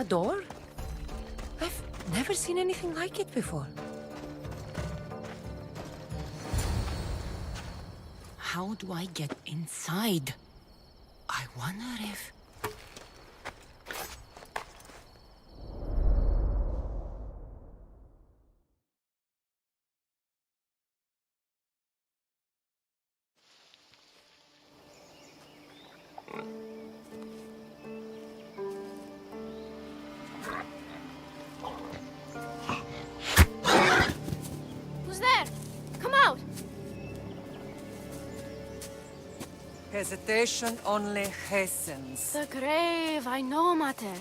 door? I've never seen anything like it before. How do I get inside? I wonder if... Who's there? Come out! Hesitation only hastens. The grave, I know, Mater.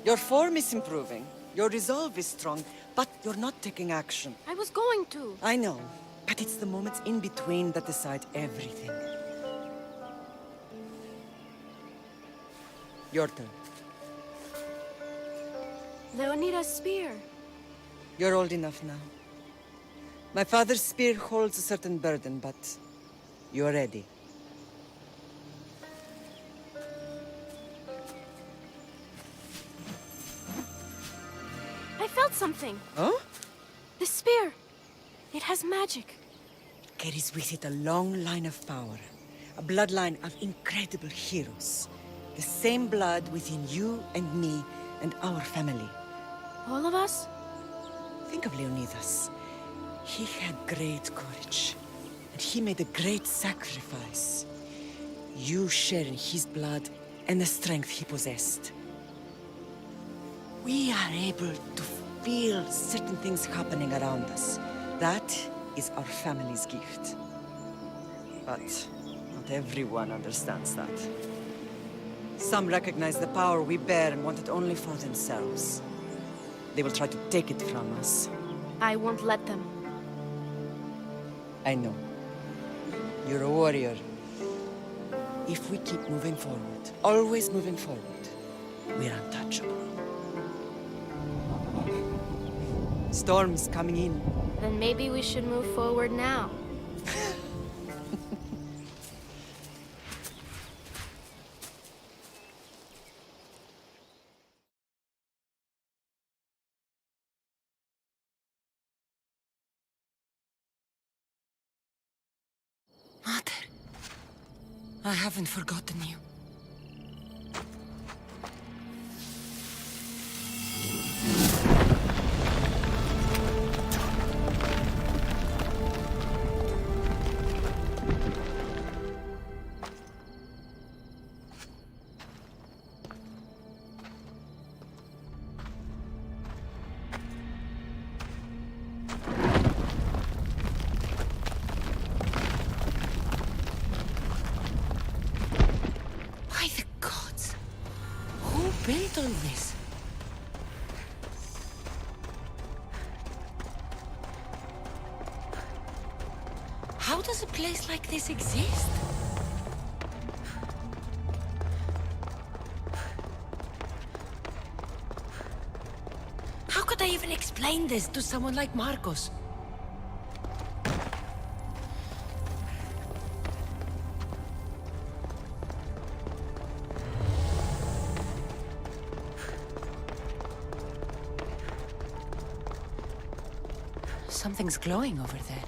Your form is improving. Your resolve is strong, but you're not taking action. I was going to. I know, but it's the moments in between that decide everything. Your turn. Leonida's spear. You're old enough now. My father's spear holds a certain burden, but you're ready. I felt something. Huh? The spear. It has magic. Carries with it a long line of power. A bloodline of incredible heroes. The same blood within you and me and our family. All of us? Think of Leonidas. He had great courage. And he made a great sacrifice. You share in his blood and the strength he possessed. We are able to feel certain things happening around us. That is our family's gift. But not everyone understands that. Some recognize the power we bear and want it only for themselves. They will try to take it from us. I won't let them. I know. You're a warrior. If we keep moving forward, always moving forward, we're untouchable. Storm's coming in. Then maybe we should move forward now. Mater, I haven't forgotten you. By the gods! Who built all this? How does a place like this exist? How could I even explain this to someone like Marcos? Something's glowing over there.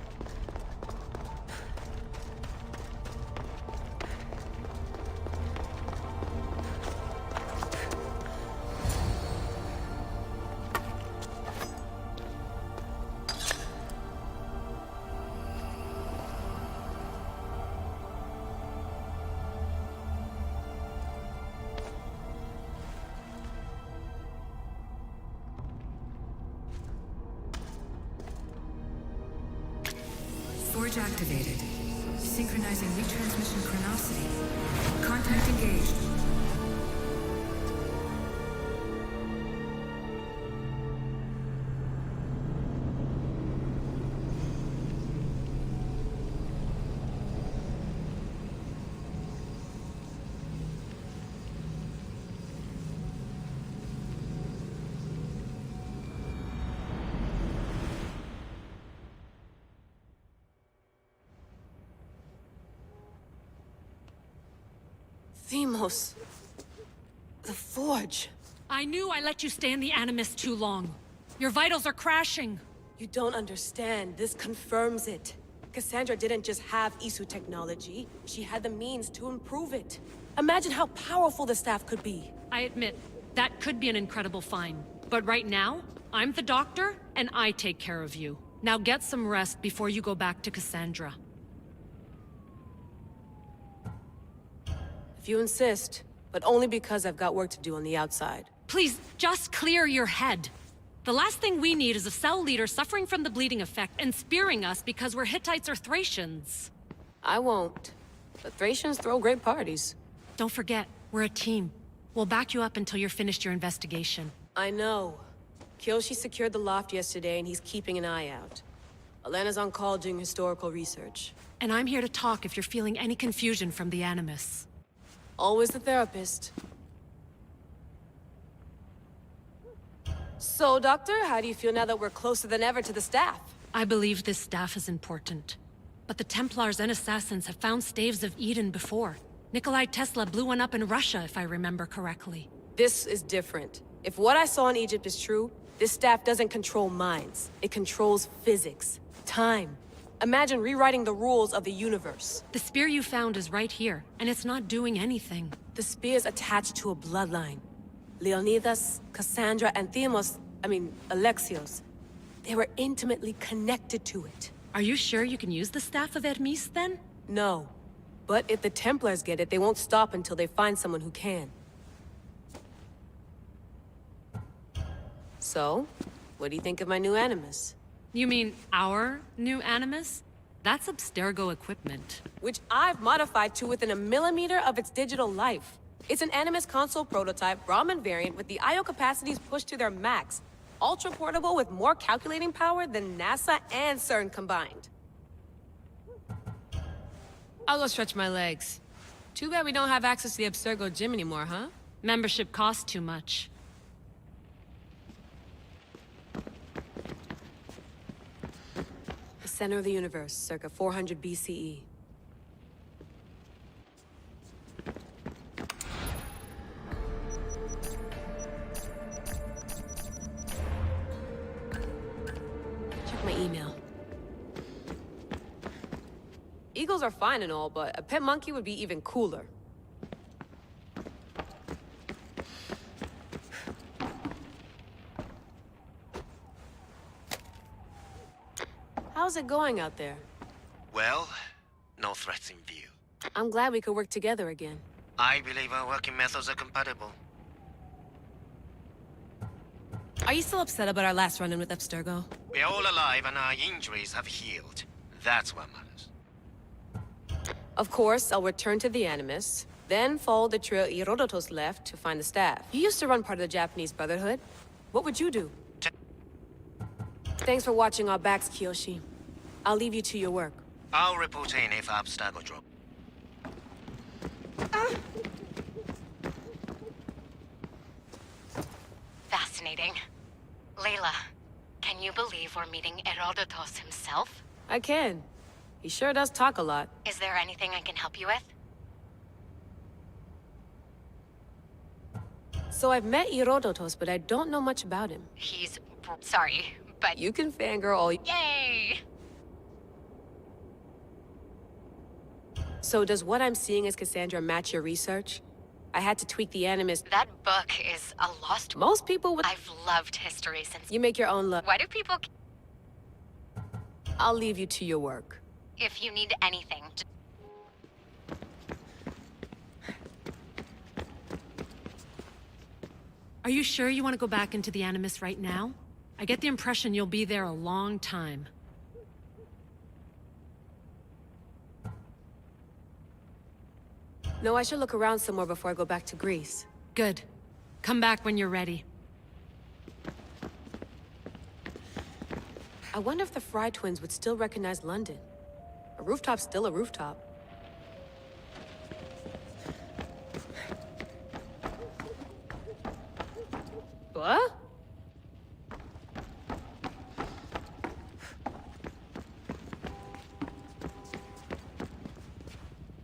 Forge activated. Synchronizing retransmission chronicity. Contact engaged. Themos. The Forge. I knew I let you stay in the Animus too long. Your vitals are crashing. You don't understand. This confirms it. Cassandra didn't just have Isu technology. She had the means to improve it. Imagine how powerful the staff could be. I admit, that could be an incredible find. But right now, I'm the doctor, and I take care of you. Now get some rest before you go back to Cassandra. If you insist, but only because I've got work to do on the outside. Please, just clear your head. The last thing we need is a cell leader suffering from the bleeding effect and spearing us because we're Hittites or Thracians. I won't. The Thracians throw great parties. Don't forget, we're a team. We'll back you up until you're finished your investigation. I know. Kyoshi secured the loft yesterday and he's keeping an eye out. Elena's on call doing historical research. And I'm here to talk if you're feeling any confusion from the Animus. Always the therapist. So, Doctor, how do you feel now that we're closer than ever to the staff? I believe this staff is important. But the Templars and Assassins have found staves of Eden before. Nikolai Tesla blew one up in Russia, if I remember correctly. This is different. If what I saw in Egypt is true, this staff doesn't control minds. It controls physics, time. Imagine rewriting the rules of the universe. The spear you found is right here, and it's not doing anything. The spear's attached to a bloodline. Leonidas, Cassandra, and Alexios. They were intimately connected to it. Are you sure you can use the Staff of Hermes, then? No. But if the Templars get it, they won't stop until they find someone who can. So, what do you think of my new Animus? You mean our new Animus? That's Abstergo equipment. Which I've modified to within a millimeter of its digital life. It's an Animus console prototype, Brahmin variant with the I/O capacities pushed to their max. Ultra portable with more calculating power than NASA and CERN combined. I'll go stretch my legs. Too bad we don't have access to the Abstergo gym anymore, huh? Membership costs too much. The center of the universe, circa 400 BCE. Check my email. Eagles are fine and all, but a pet monkey would be even cooler. How's it going out there? Well, no threats in view. I'm glad we could work together again. I believe our working methods are compatible. Are you still upset about our last run-in with Abstergo? We're all alive and our injuries have healed. That's what matters. Of course, I'll return to the Animus, then follow the trail Herodotus left to find the staff. You used to run part of the Japanese Brotherhood. What would you do? Thanks for watching our backs, Kiyoshi. I'll leave you to your work. I'll report in if Abstergo drop. Fascinating. Layla, can you believe we're meeting Herodotus himself? I can. He sure does talk a lot. Is there anything I can help you with? So I've met Herodotus, but I don't know much about him. He's... sorry, but... You can fangirl all... Yay! So does what I'm seeing as Cassandra match your research? I had to tweak the Animus. That book is a lost... Most people would... I've loved history since... You make your own luck. Why do people... I'll leave you to your work. If you need anything... Are you sure you want to go back into the Animus right now? I get the impression you'll be there a long time. No, I should look around somewhere before I go back to Greece. Good. Come back when you're ready. I wonder if the Fry twins would still recognize London. A rooftop's still a rooftop. What?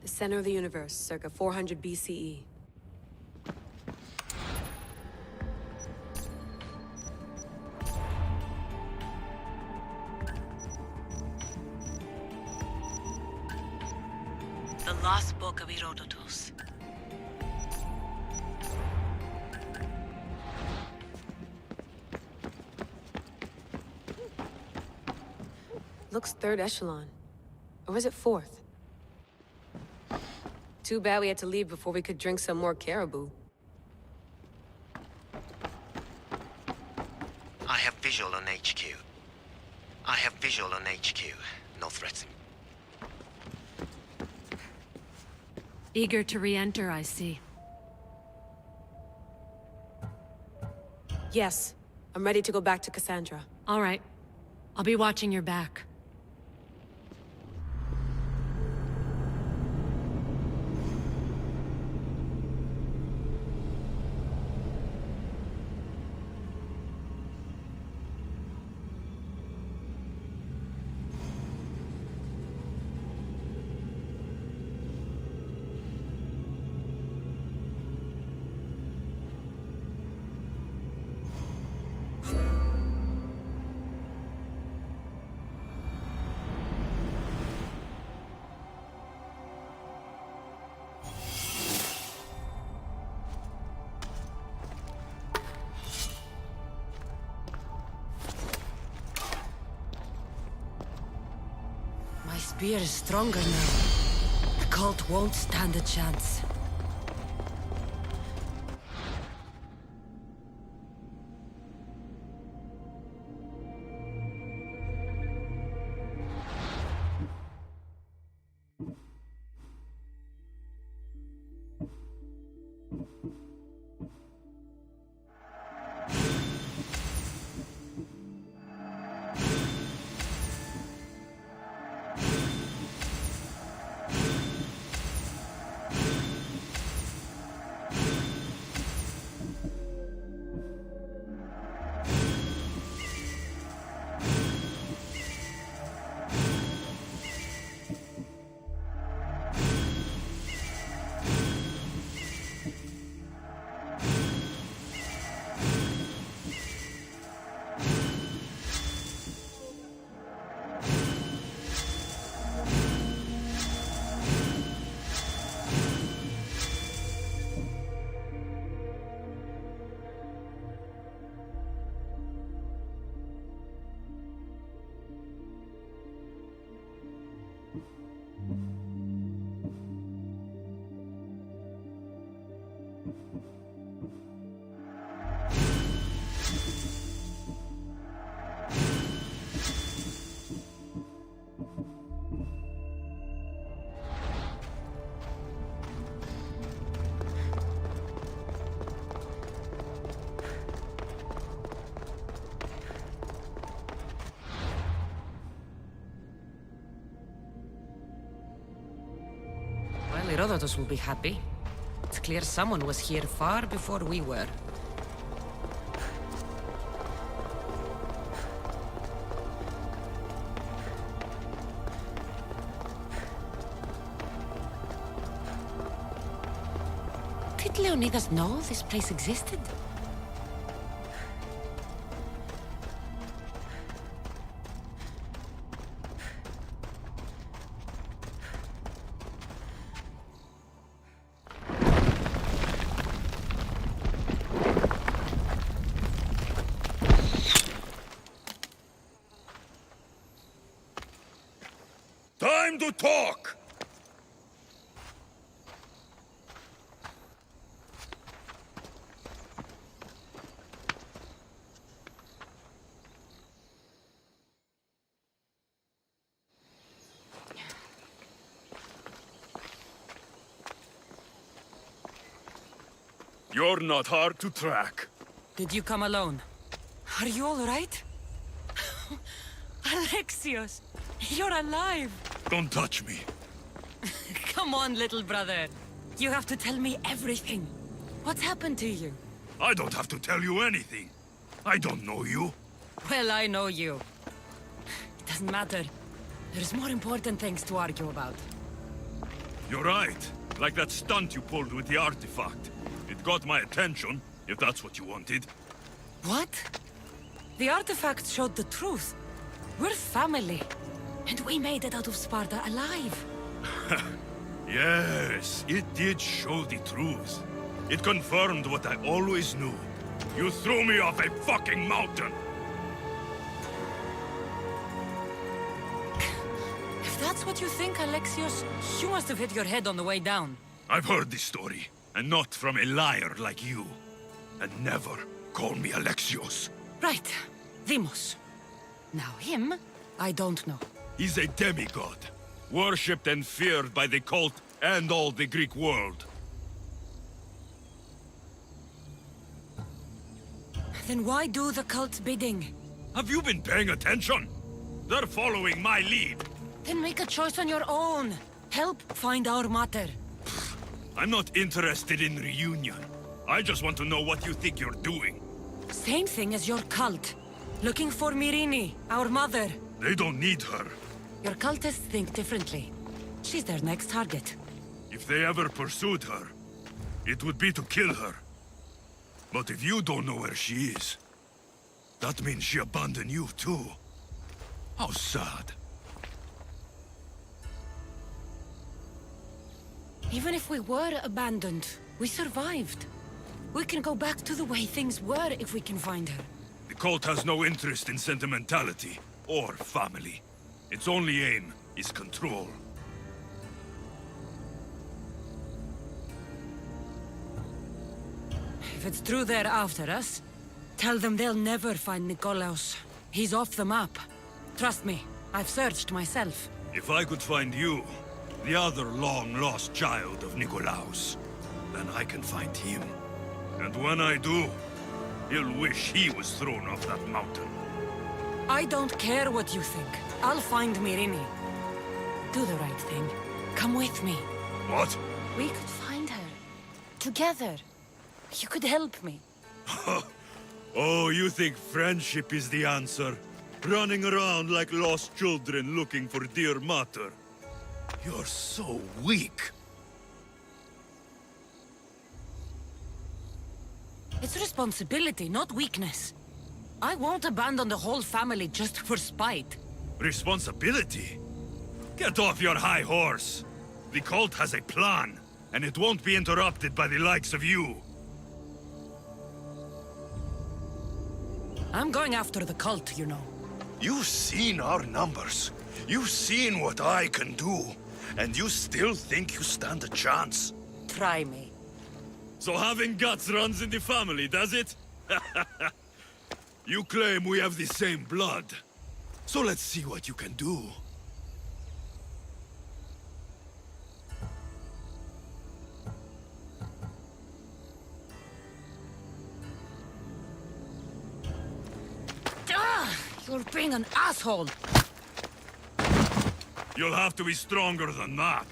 The center of the universe, circa 400 BCE. The Lost Book of Herodotus. Looks third echelon. Or is it fourth? Too bad we had to leave before we could drink some more caribou. I have visual on HQ. I have visual on HQ. No threats. Eager to re-enter, I see. Yes, I'm ready to go back to Cassandra. All right. I'll be watching your back. My spear is stronger now. The cult won't stand a chance. Well, Herodotus will be happy. It's clear someone was here far before we were. Did Leonidas know this place existed? Time to talk! You're not hard to track. Did you come alone? Are you all right? Alexios, you're alive! Don't touch me. Come on, little brother. You have to tell me everything. What's happened to you? I don't have to tell you anything. I don't know you. Well, I know you. It doesn't matter. There's more important things to argue about. You're right. Like that stunt you pulled with the artifact. It got my attention, if that's what you wanted. What? The artifact showed the truth. We're family. And we made it out of Sparta alive. Yes, it did show the truth. It confirmed what I always knew. You threw me off a fucking mountain! If that's what you think, Alexios, you must have hit your head on the way down. I've heard this story, and not from a liar like you. And never call me Alexios. Right. Demos. Now him, I don't know. He's a demigod, worshipped and feared by the cult and all the Greek world. Then why do the cult's bidding? Have you been paying attention? They're following my lead. Then make a choice on your own. Help find our mater. I'm not interested in reunion. I just want to know what you think you're doing. Same thing as your cult. Looking for Myrrine, our mother. They don't need her. Your cultists think differently. She's their next target. If they ever pursued her, it would be to kill her. But if you don't know where she is, that means she abandoned you too. How sad. Even if we were abandoned, we survived. We can go back to the way things were if we can find her. The cult has no interest in sentimentality or family. Its only aim is control. If it's true they're after us, tell them they'll never find Nikolaos. He's off the map. Trust me, I've searched myself. If I could find you, the other long-lost child of Nikolaos, then I can find him. And when I do, he'll wish he was thrown off that mountain. I don't care what you think. I'll find Myrrine. Do the right thing. Come with me. What? We could find her. Together. You could help me. Oh, you think friendship is the answer? Running around like lost children looking for dear mater. You're so weak. It's responsibility, not weakness. I won't abandon the whole family just for spite. Responsibility? Get off your high horse. The cult has a plan, and it won't be interrupted by the likes of you. I'm going after the cult, you know. You've seen our numbers. You've seen what I can do. And you still think you stand a chance? Try me. So having guts runs in the family, does it? You claim we have the same blood. So let's see what you can do. You're being an asshole! You'll have to be stronger than that.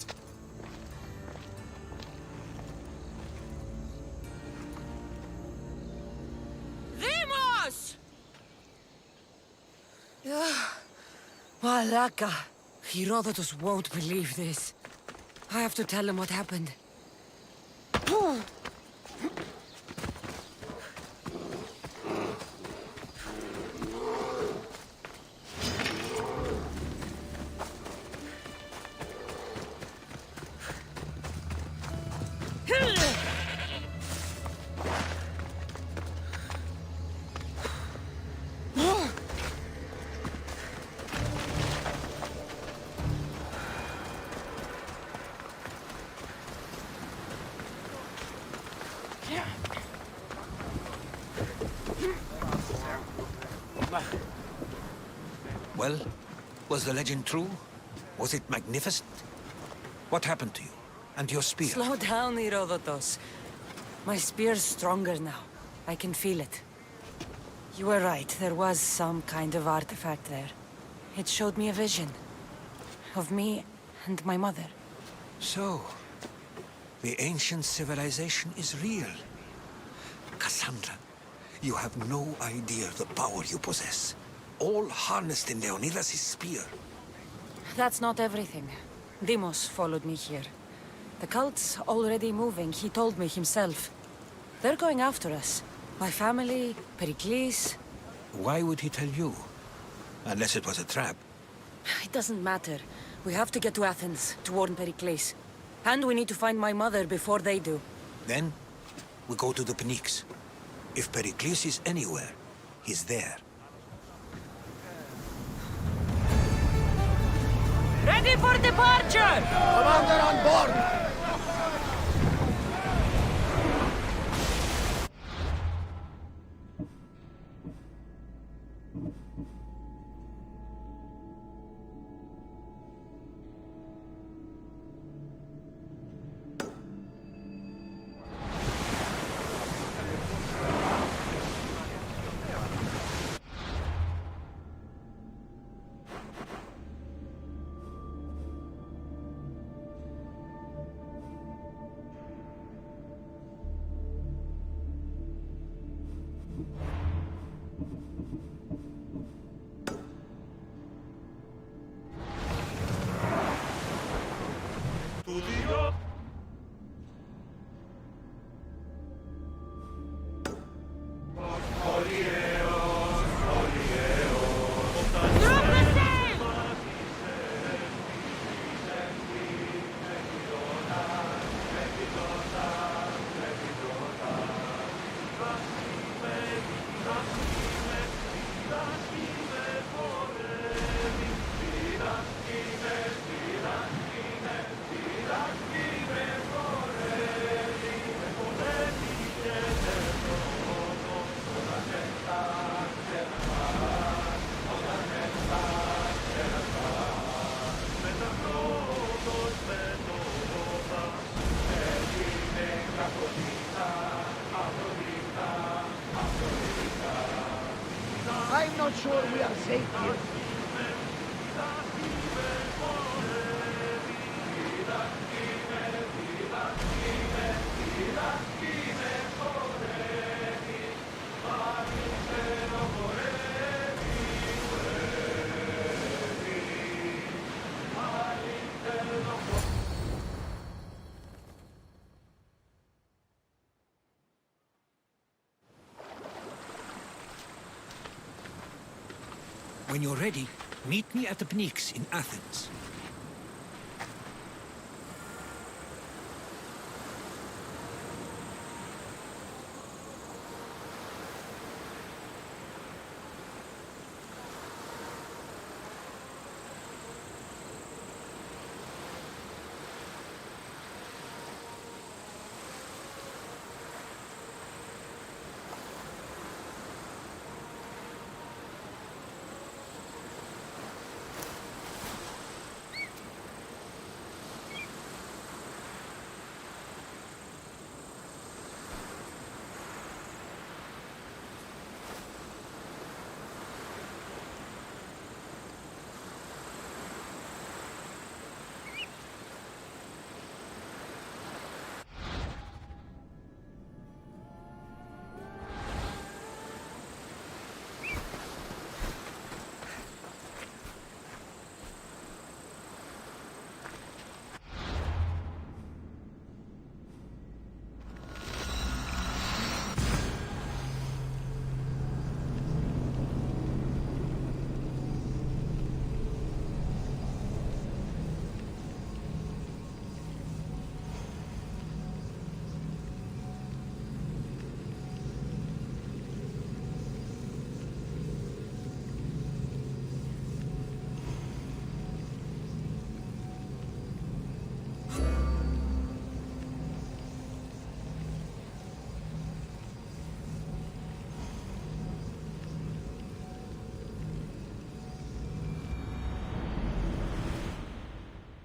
Demos! Malaka. Herodotus won't believe this. I have to tell him what happened. Well, was the legend true? Was it magnificent? What happened to you? And your spear? Slow down, Herodotus. My spear's stronger now. I can feel it. You were right, there was some kind of artifact there. It showed me a vision. Of me and my mother. So, the ancient civilization is real. Cassandra, you have no idea the power you possess. All harnessed in Leonidas' spear. That's not everything. Demos followed me here. The cult's already moving, he told me himself. They're going after us. My family, Pericles. Why would he tell you? Unless it was a trap. It doesn't matter. We have to get to Athens, to warn Pericles. And we need to find my mother before they do. Then, we go to the Pnyx. If Pericles is anywhere, he's there. Ready for departure! Commander on board! I'm not sure we are safe here. When you're ready, meet me at the Pnyx in Athens.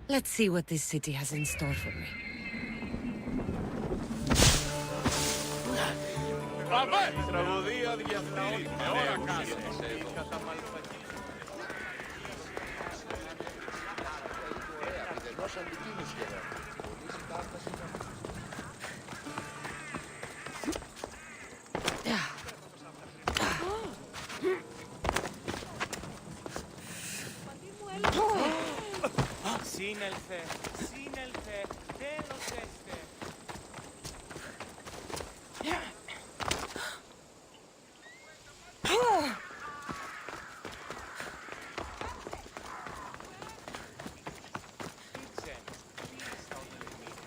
Let's see what this city has in store for me. Σύνελθε, σύνελθε, τέλος έστε. Πήξε, πήξε τα ονειρημίδια.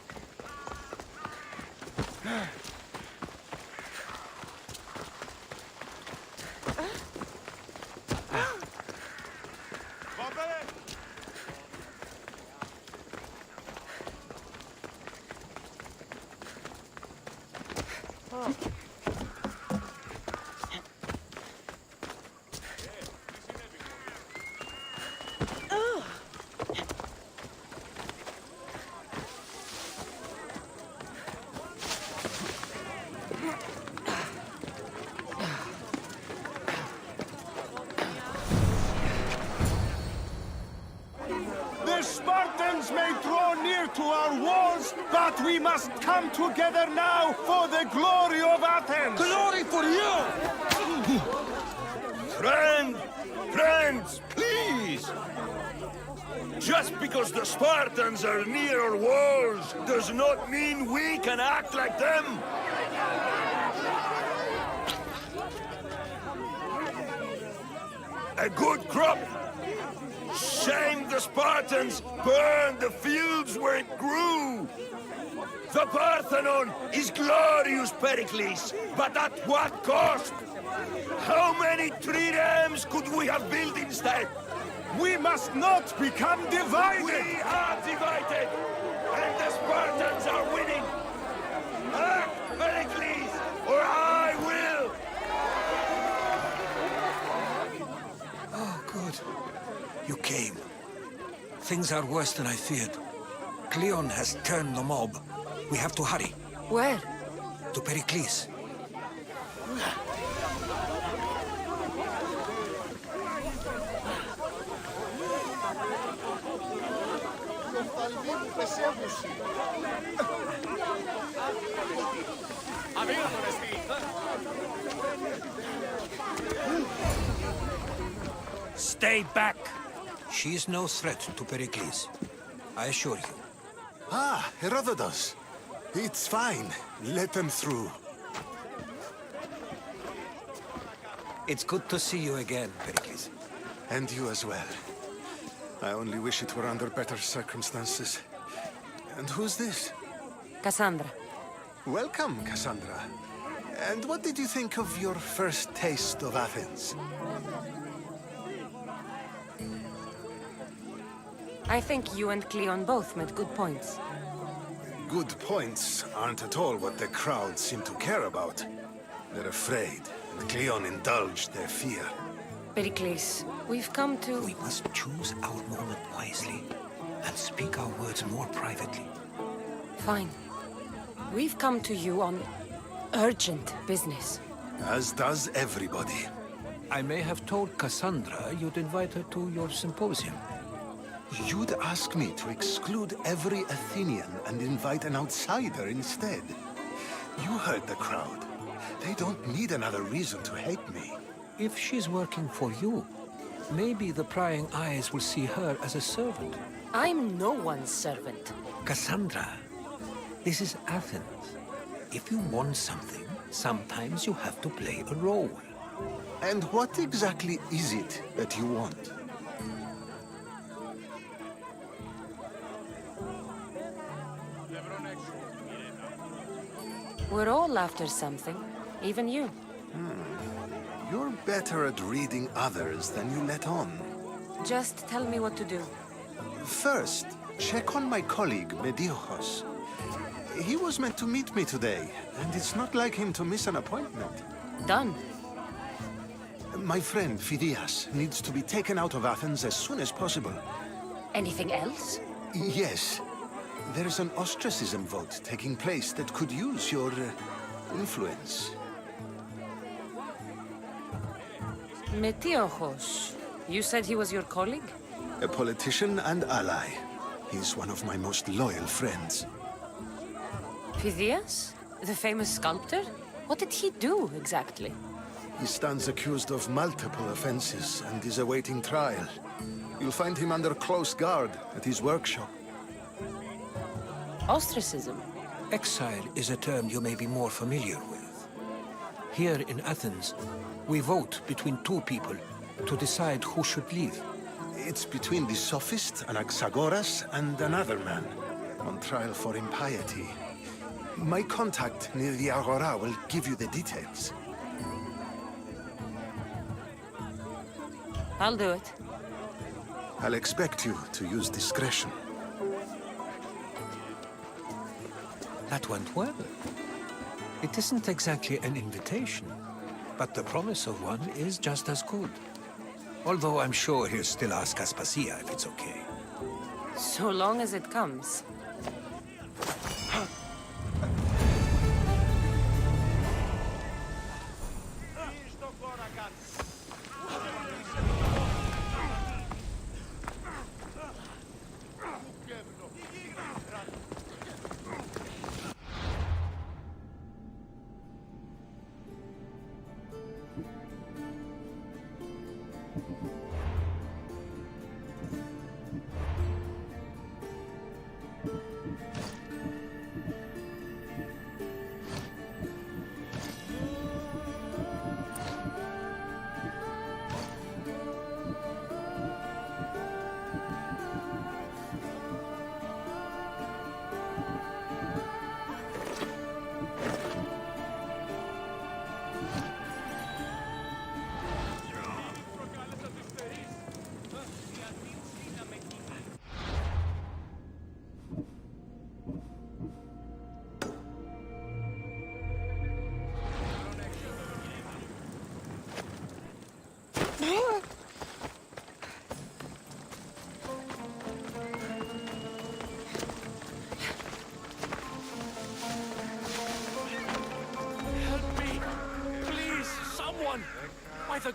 to our wars, but we must come together now for the glory of Athens! Glory for you! Friends, please! Just because the Spartans are near our walls does not mean we can act like them! A good crop! Shame the Spartans burned the fields where it grew! The Parthenon is glorious, Pericles, but at what cost? How many triremes could we have built instead? We must not become divided! We are divided! And the Spartans are winning! Act, Pericles, or I will! Oh, good. You came. Things are worse than I feared. Cleon has turned the mob. We have to hurry. Where? To Pericles. Stay back! She is no threat to Pericles. I assure you. Ah, Herodotus. It's fine. Let them through. It's good to see you again, Pericles. And you as well. I only wish it were under better circumstances. And who's this? Cassandra. Welcome, Cassandra. And what did you think of your first taste of Athens? I think you and Cleon both made good points. Good points aren't at all what the crowd seem to care about. They're afraid, and Cleon indulged their fear. Pericles, we've come to... We must choose our moment wisely and speak our words more privately. Fine. We've come to you on urgent business. As does everybody. I may have told Cassandra you'd invite her to your symposium. You'd ask me to exclude every Athenian and invite an outsider instead. You heard the crowd. They don't need another reason to hate me. If she's working for you, maybe the prying eyes will see her as a servant. I'm no one's servant. Cassandra, this is Athens. If you want something, sometimes you have to play a role. And what exactly is it that you want? We're all after something, even you. You're better at reading others than you let on. Just tell me what to do. First, check on my colleague, Mediochos. He was meant to meet me today, and it's not like him to miss an appointment. Done. My friend, Phidias, needs to be taken out of Athens as soon as possible. Anything else? Yes. There's an ostracism vote taking place that could use your influence. Metiochos. You said he was your colleague? A politician and ally. He's one of my most loyal friends. Phidias? The famous sculptor? What did he do, exactly? He stands accused of multiple offenses and is awaiting trial. You'll find him under close guard at his workshop. Ostracism? Exile is a term you may be more familiar with. Here in Athens, we vote between two people to decide who should leave. It's between the sophist Anaxagoras and another man, on trial for impiety. My contact near the Agora will give you the details. I'll do it. I'll expect you to use discretion. That went well. It isn't exactly an invitation, but the promise of one is just as good. Although I'm sure he'll still ask Aspasia if it's okay. So long as it comes.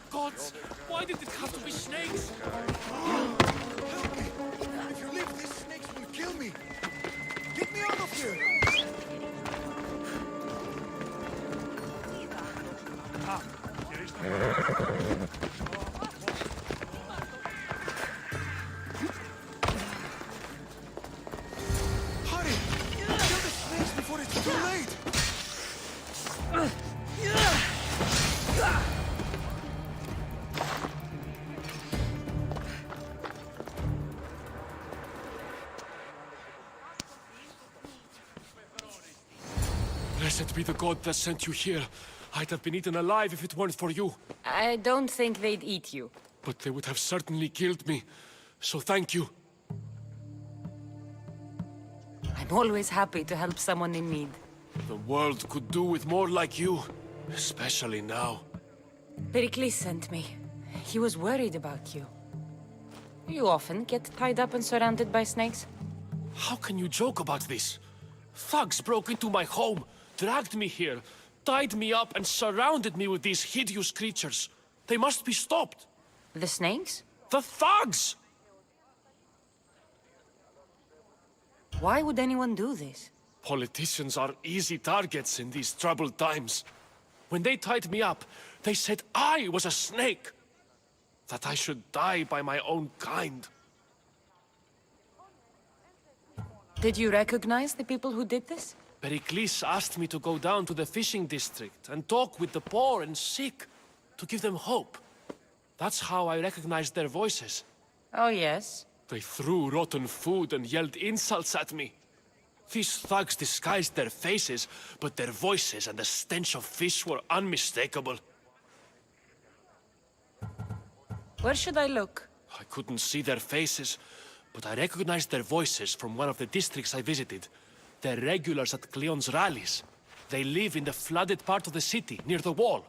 gods! Why did it have to be snakes? Help me! If you leave, these snakes will kill me! Get me out of here! Hurry! Kill the snakes before it's too late! Blessed be the god that sent you here. I'd have been eaten alive if it weren't for you. I don't think they'd eat you. But they would have certainly killed me. So thank you. I'm always happy to help someone in need. The world could do with more like you. Especially now. Pericles sent me. He was worried about you. You often get tied up and surrounded by snakes? How can you joke about this? Thugs broke into my home, dragged me here, tied me up and surrounded me with these hideous creatures. They must be stopped. The snakes? The thugs! Why would anyone do this? Politicians are easy targets in these troubled times. When they tied me up, they said I was a snake. That I should die by my own kind. Did you recognize the people who did this? Pericles asked me to go down to the fishing district and talk with the poor and sick, to give them hope. That's how I recognized their voices. Oh, yes? They threw rotten food and yelled insults at me. These thugs disguised their faces, but their voices and the stench of fish were unmistakable. Where should I look? I couldn't see their faces, but I recognized their voices from one of the districts I visited. They're regulars at Cleon's rallies. They live in the flooded part of the city, near the wall.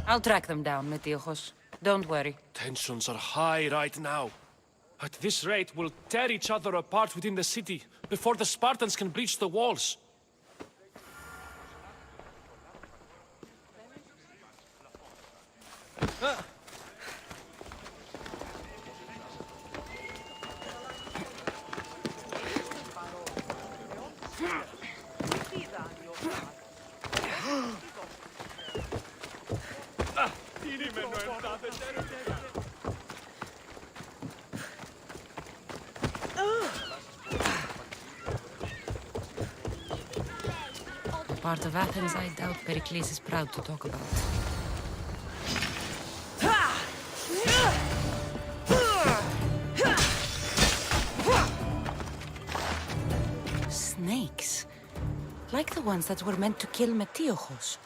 I'll track them down, Metiochos. Don't worry. Tensions are high right now. At this rate, we'll tear each other apart within the city, before the Spartans can breach the walls. Part of Athens I doubt Pericles is proud to talk about. Snakes. Like the ones that were meant to kill Metiochos.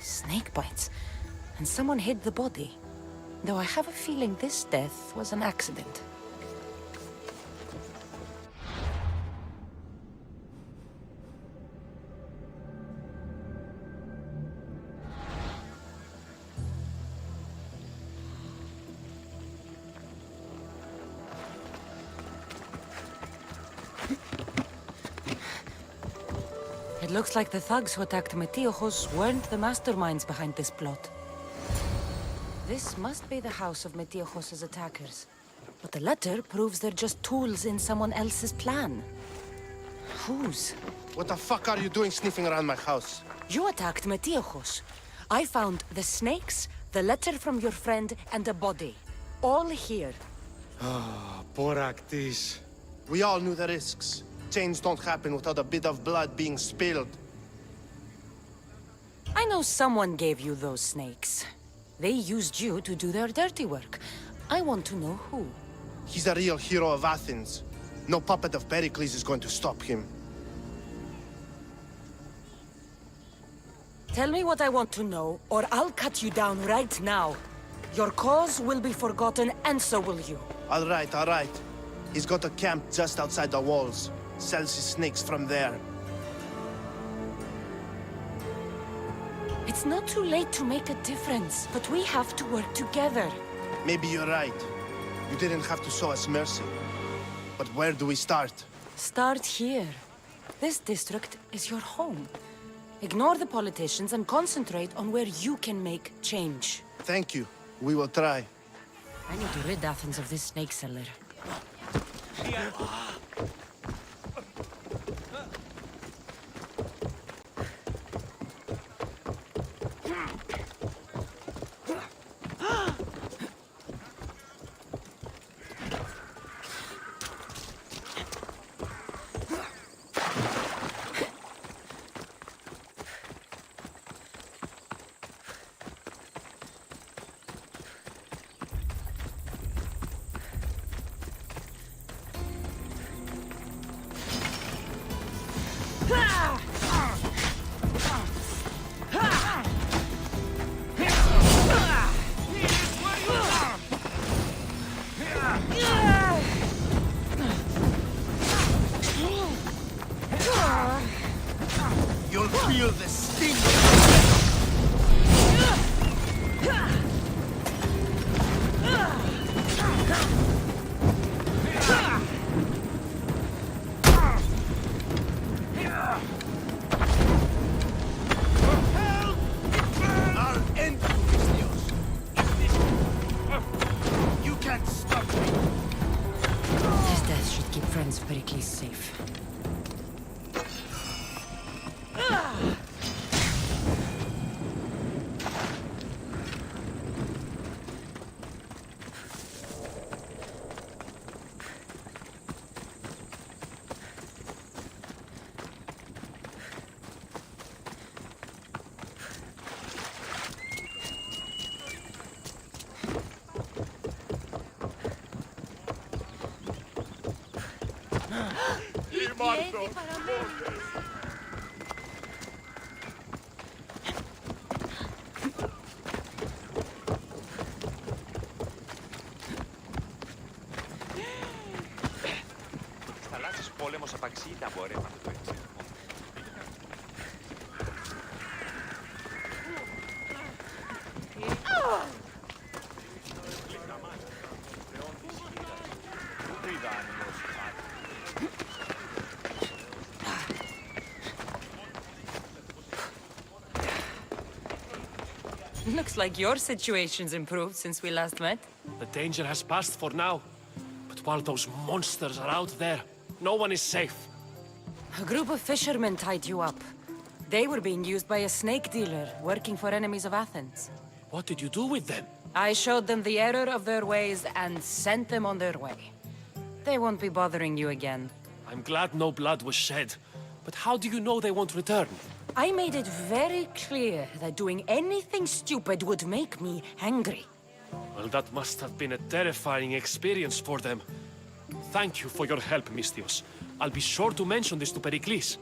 Snake bites. And someone hid the body. Though I have a feeling this death was an accident. It looks like the thugs who attacked Metiochos weren't the masterminds behind this plot. This must be the house of Metiochos' attackers. But the letter proves they're just tools in someone else's plan. Whose? What the fuck are you doing sniffing around my house? You attacked Metiochos. I found the snakes, the letter from your friend, and a body. All here. Ah, Boraktis. We all knew the risks. Change don't happen without a bit of blood being spilled. I know someone gave you those snakes. They used you to do their dirty work. I want to know who. He's a real hero of Athens. No puppet of Pericles is going to stop him. Tell me what I want to know, or I'll cut you down right now. Your cause will be forgotten, and so will you. All right. He's got a camp just outside the walls. Sells his snakes from there. It's It's not too late to make a difference, but we have to work together. Maybe you're right. You didn't have to show us mercy. But where do we start? Start here. This district is your home. Ignore the politicians and concentrate on where you can make change. Thank you. We will try. I need to rid Athens of this snake seller. You'll feel the sting. I'll end you, Mistios. You can't stop me. His death should keep friends Pericles safe. Θαλάσσιος πόλεμος απαξίει τα εμπορεύματα του εξαιρετικού. Looks like your situation's improved since we last met. The danger has passed for now. But while those monsters are out there, no one is safe. A group of fishermen tied you up. They were being used by a snake dealer working for enemies of Athens. What did you do with them? I showed them the error of their ways and sent them on their way. They won't be bothering you again. I'm glad no blood was shed. But how do you know they won't return? I made it very clear that doing anything stupid would make me angry. Well, that must have been a terrifying experience for them. Thank you for your help, Mistios. I'll be sure to mention this to Pericles.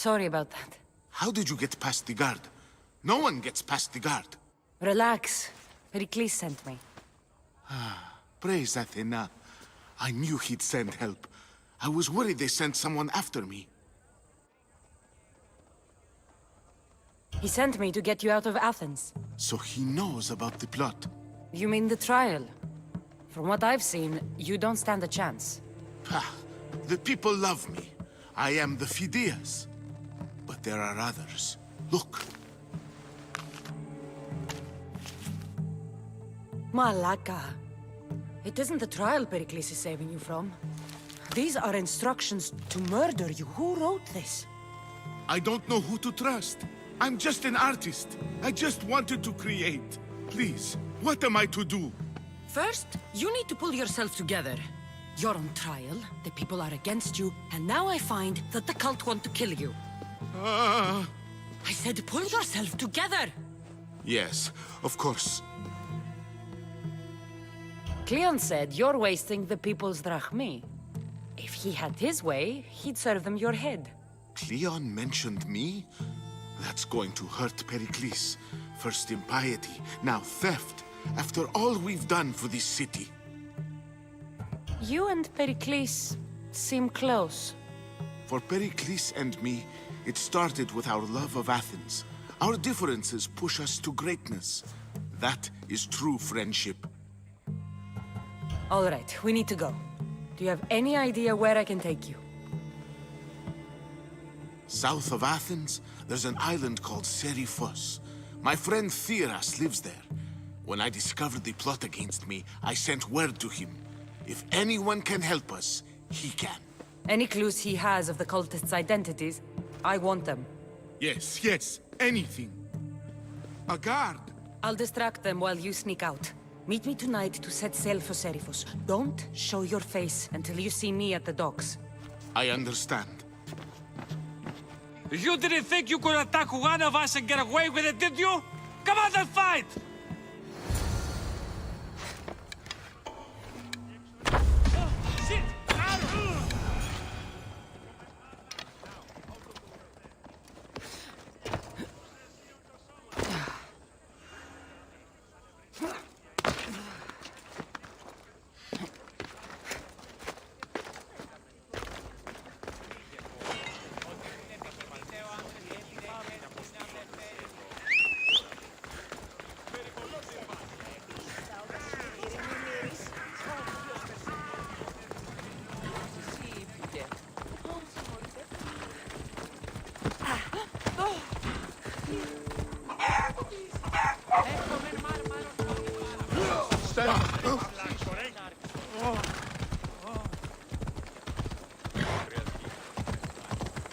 Sorry about that. How did you get past the guard? No one gets past the guard. Relax. Pericles sent me. Praise Athena. I knew he'd send help. I was worried they sent someone after me. He sent me to get you out of Athens. So he knows about the plot. You mean the trial? From what I've seen, you don't stand a chance. Ha! The people love me. I am the Phidias. But there are others. Look. Malaka. It isn't the trial Pericles is saving you from. These are instructions to murder you. Who wrote this? I don't know who to trust. I'm just an artist. I just wanted to create. Please, what am I to do? First, you need to pull yourself together. You're on trial, the people are against you, and now I find that the cult want to kill you. I said pull yourself together! Yes, of course. Cleon said you're wasting the people's drachmi. If he had his way, he'd serve them your head. Cleon mentioned me? That's going to hurt Pericles. First impiety, now theft. After all we've done for this city. You and Pericles seem close. For Pericles and me, it started with our love of Athens. Our differences push us to greatness. That is true friendship. All right, we need to go. Do you have any idea where I can take you? South of Athens, there's an island called Seriphos. My friend Theras lives there. When I discovered the plot against me, I sent word to him. If anyone can help us, he can. Any clues he has of the cultists' identities, I want them. Yes, yes, anything. A guard. I'll distract them while you sneak out. Meet me tonight to set sail for Seriphos. Don't show your face until you see me at the docks. I understand. You didn't think you could attack one of us and get away with it, did you? Come on and fight! Shit!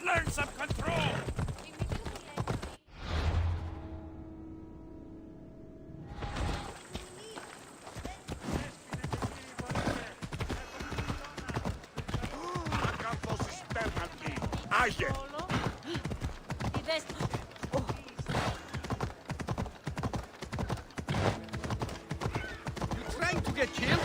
Learn some control! You trying to get killed?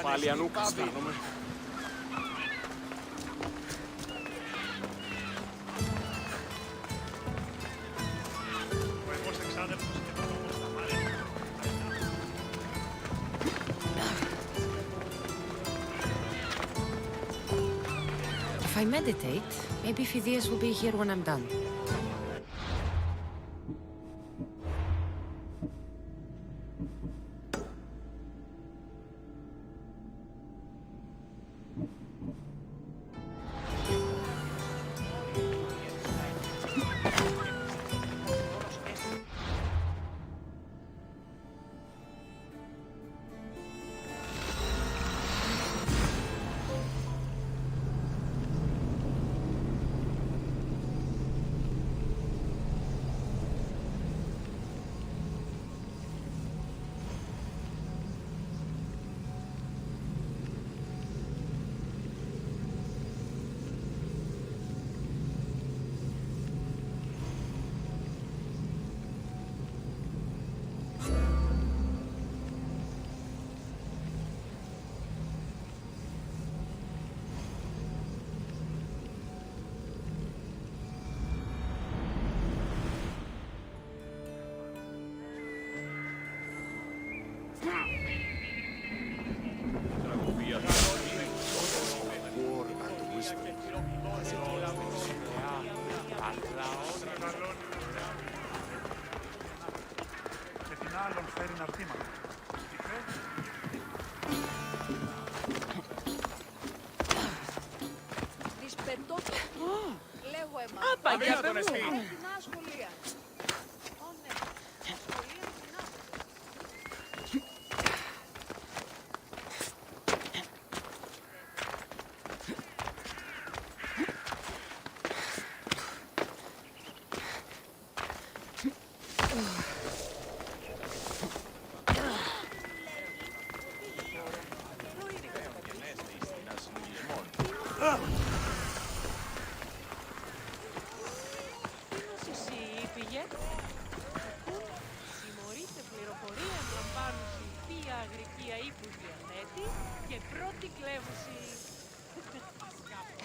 Πάλι ανούκα αισθάνομαι. If I meditate, maybe Phidias will be here when I'm done. άλλον φέρει ναρτήματα. Δυσπετώ το λέγω εμάς. Απαγιά τον εστί. Έτοιμα σχολεία. Ω ναι, σχολεία κοινά.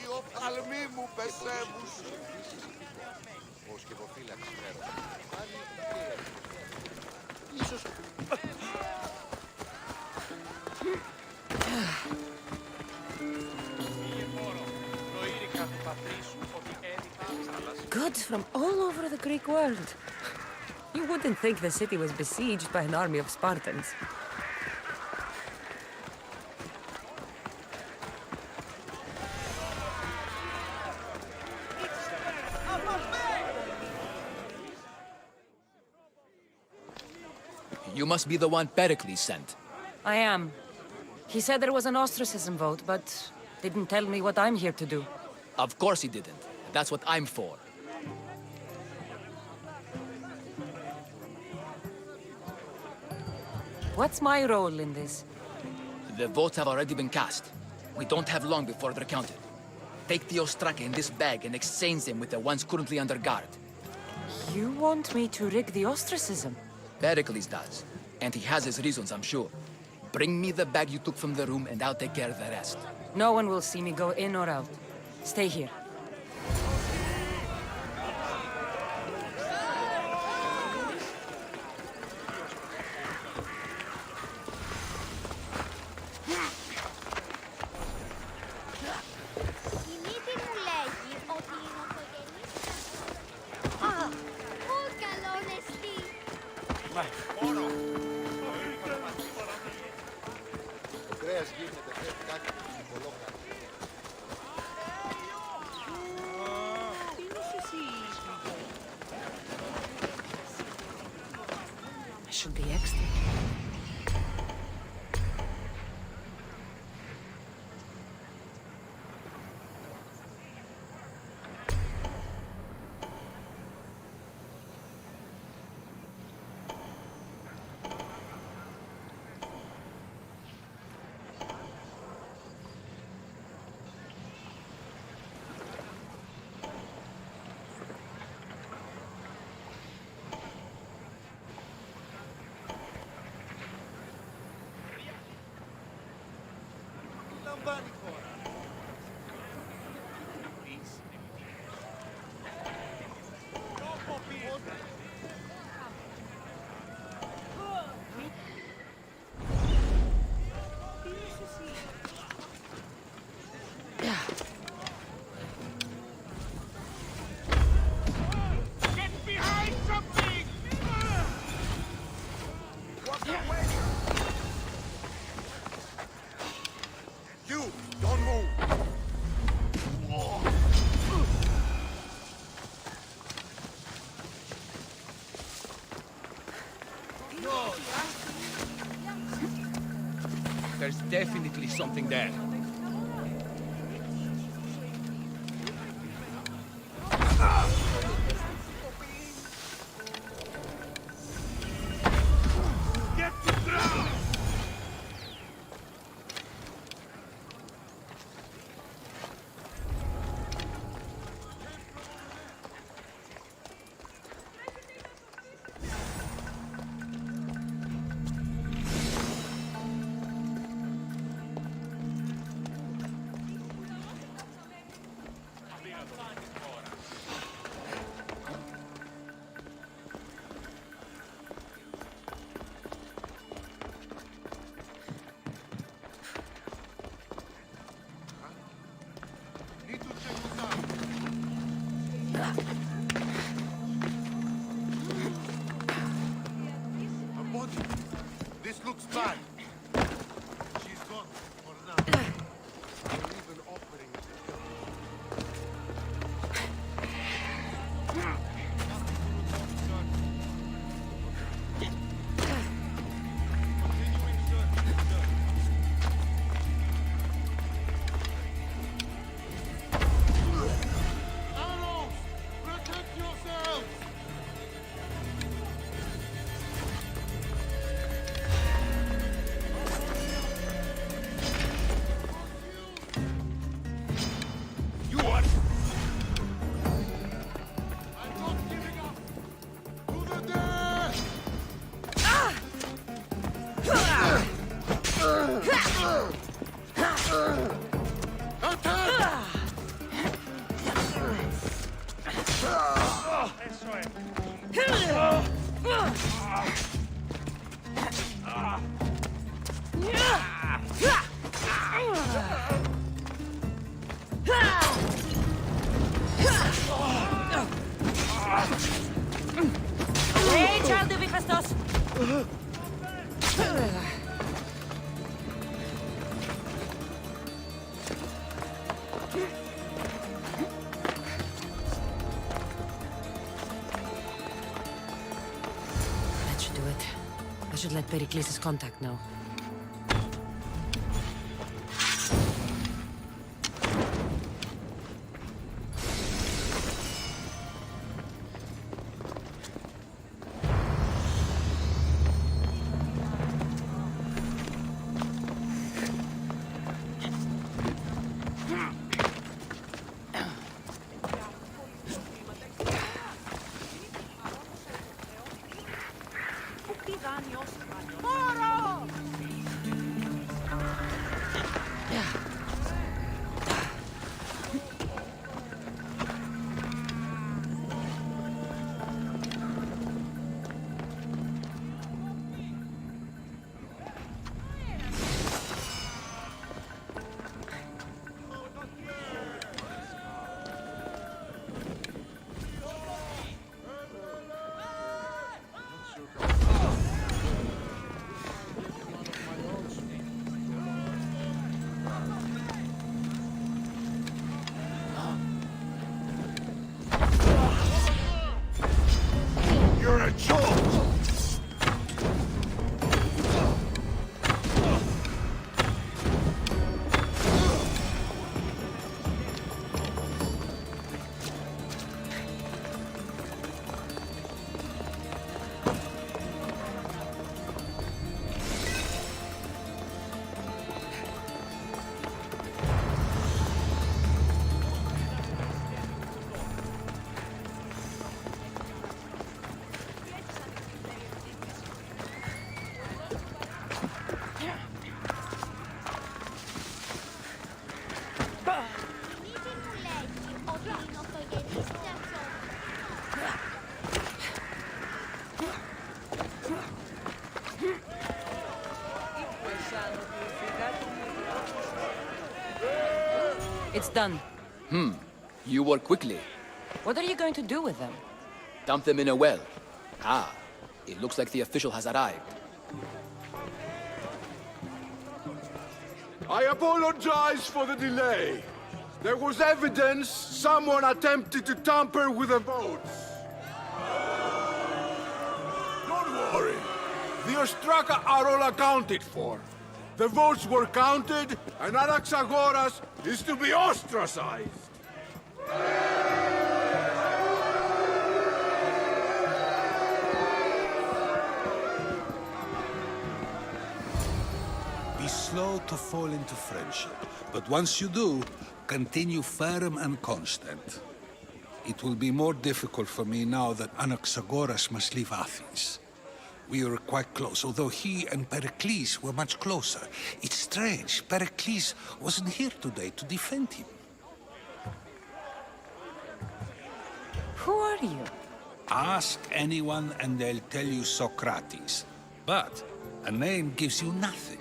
Οι οφθαλμοί μου πεσεύουν. Ο σκευοφύλαξης ίσως... Gods from all over the Greek world. You wouldn't think the city was besieged by an army of Spartans. You must be the one Pericles sent. I am. He said there was an ostracism vote, but didn't tell me what I'm here to do. Of course he didn't. That's what I'm for. What's my role in this? The votes have already been cast. We don't have long before they're counted. Take the ostraka in this bag and exchange them with the ones currently under guard. You want me to rig the ostracism? Pericles does. And he has his reasons, I'm sure. Bring me the bag you took from the room and I'll take care of the rest. No one will see me go in or out. Stay here. I should be extra. There's definitely something there. Get to ground! looks bad. She's gone for now. We're even offering to kill her. Arrows! Protect yourselves! You what? I'm not giving up! To the death! Attack! Hey, child de Christos! That should do it. I should let Pericles' contact know. You're a joke! It's done. You work quickly. What are you going to do with them? Dump them in a well. Ah, it looks like the official has arrived. I apologize for the delay. There was evidence someone attempted to tamper with the votes. Don't worry. The Ostraka are all accounted for. The votes were counted, and Anaxagoras is to be ostracized. Be slow to fall into friendship, but once you do, continue firm and constant. It will be more difficult for me now that Anaxagoras must leave Athens. We were quite close, although he and Pericles were much closer. It's strange, Pericles wasn't here today to defend him. Who are you? Ask anyone and they'll tell you Socrates. But a name gives you nothing.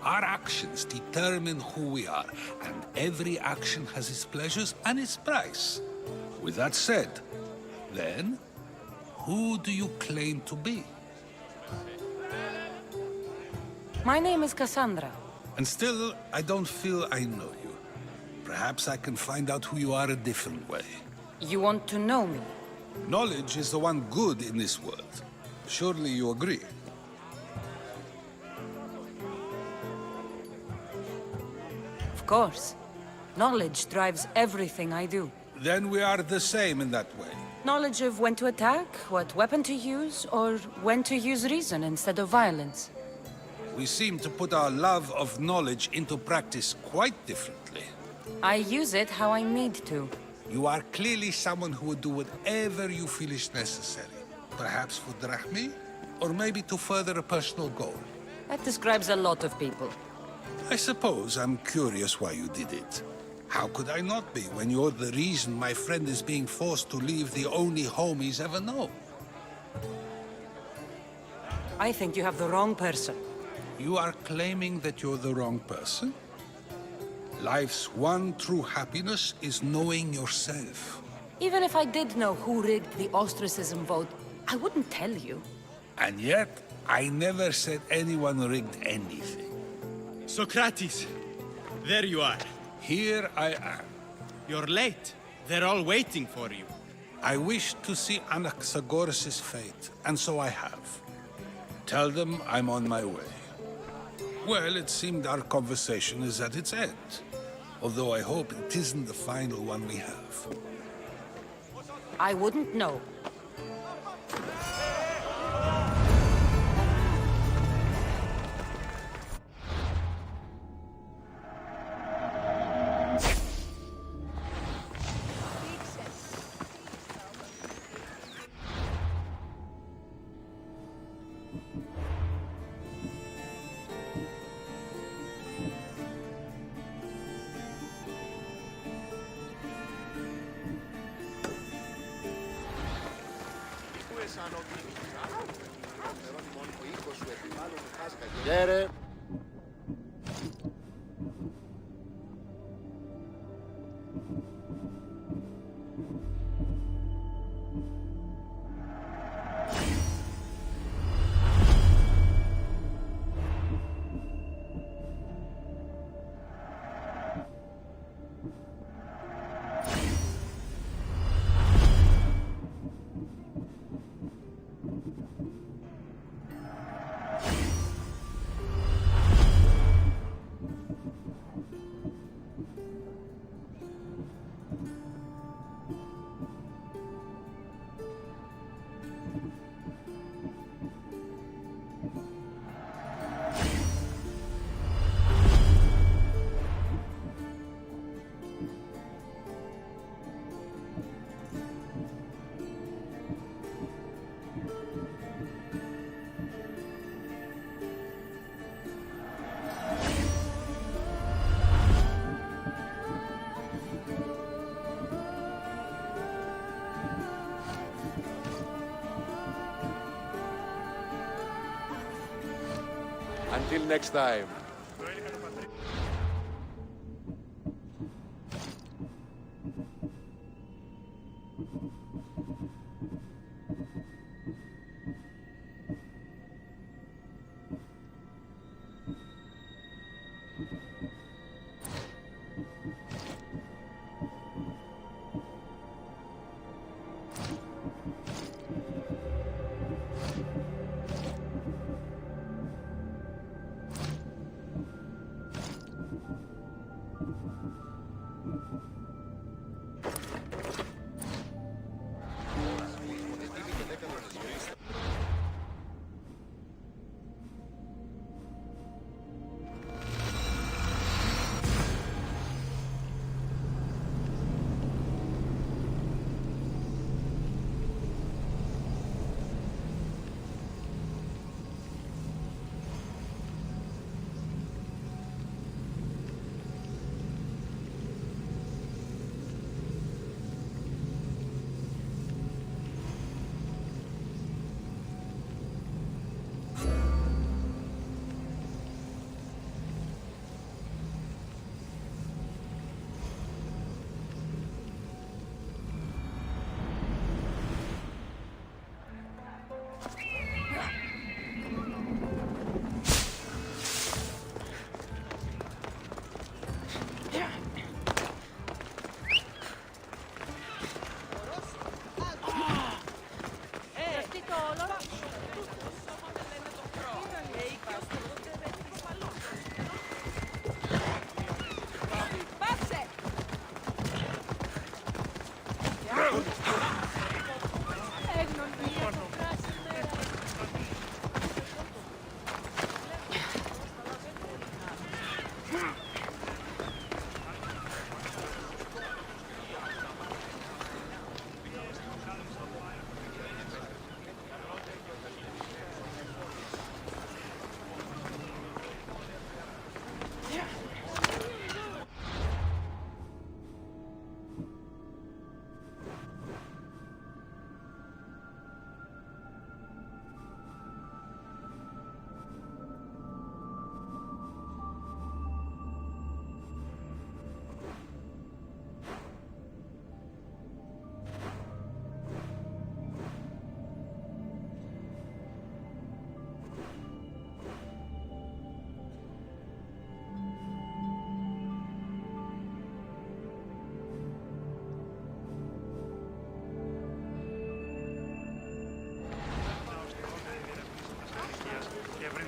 Our actions determine who we are, and every action has its pleasures and its price. With that said, then, who do you claim to be? My name is Cassandra. And still, I don't feel I know you. Perhaps I can find out who you are a different way. You want to know me? Knowledge is the one good in this world. Surely you agree? Of course. Knowledge drives everything I do. Then we are the same in that way. Knowledge of when to attack, what weapon to use, or when to use reason instead of violence. We seem to put our love of knowledge into practice quite differently. I use it how I need to. You are clearly someone who would do whatever you feel is necessary. Perhaps for Drachmi, or maybe to further a personal goal. That describes a lot of people. I suppose I'm curious why you did it. How could I not be when you're the reason my friend is being forced to leave the only home he's ever known? I think you have the wrong person. You are claiming that you're the wrong person? Life's one true happiness is knowing yourself. Even if I did know who rigged the ostracism vote, I wouldn't tell you. And yet, I never said anyone rigged anything. Socrates, there you are. Here I am. You're late. They're all waiting for you. I wish to see Anaxagoras' fate, and so I have. Tell them I'm on my way. Well, it seemed our conversation is at its end. Although I hope it isn't the final one we have. I wouldn't know. Get it? Until next time.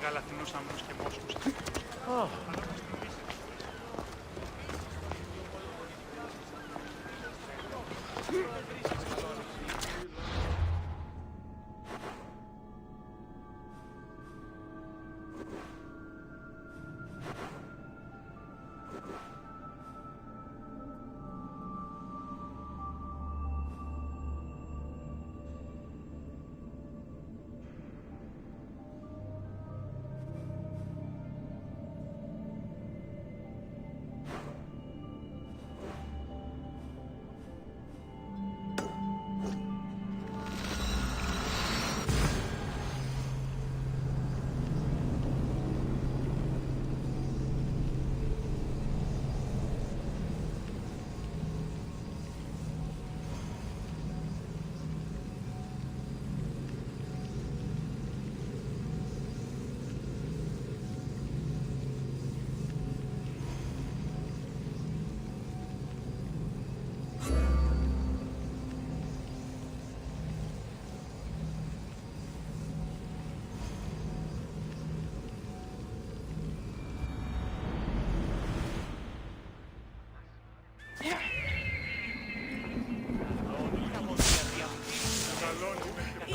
Γαλαθινούς αμνούς και μόσχους.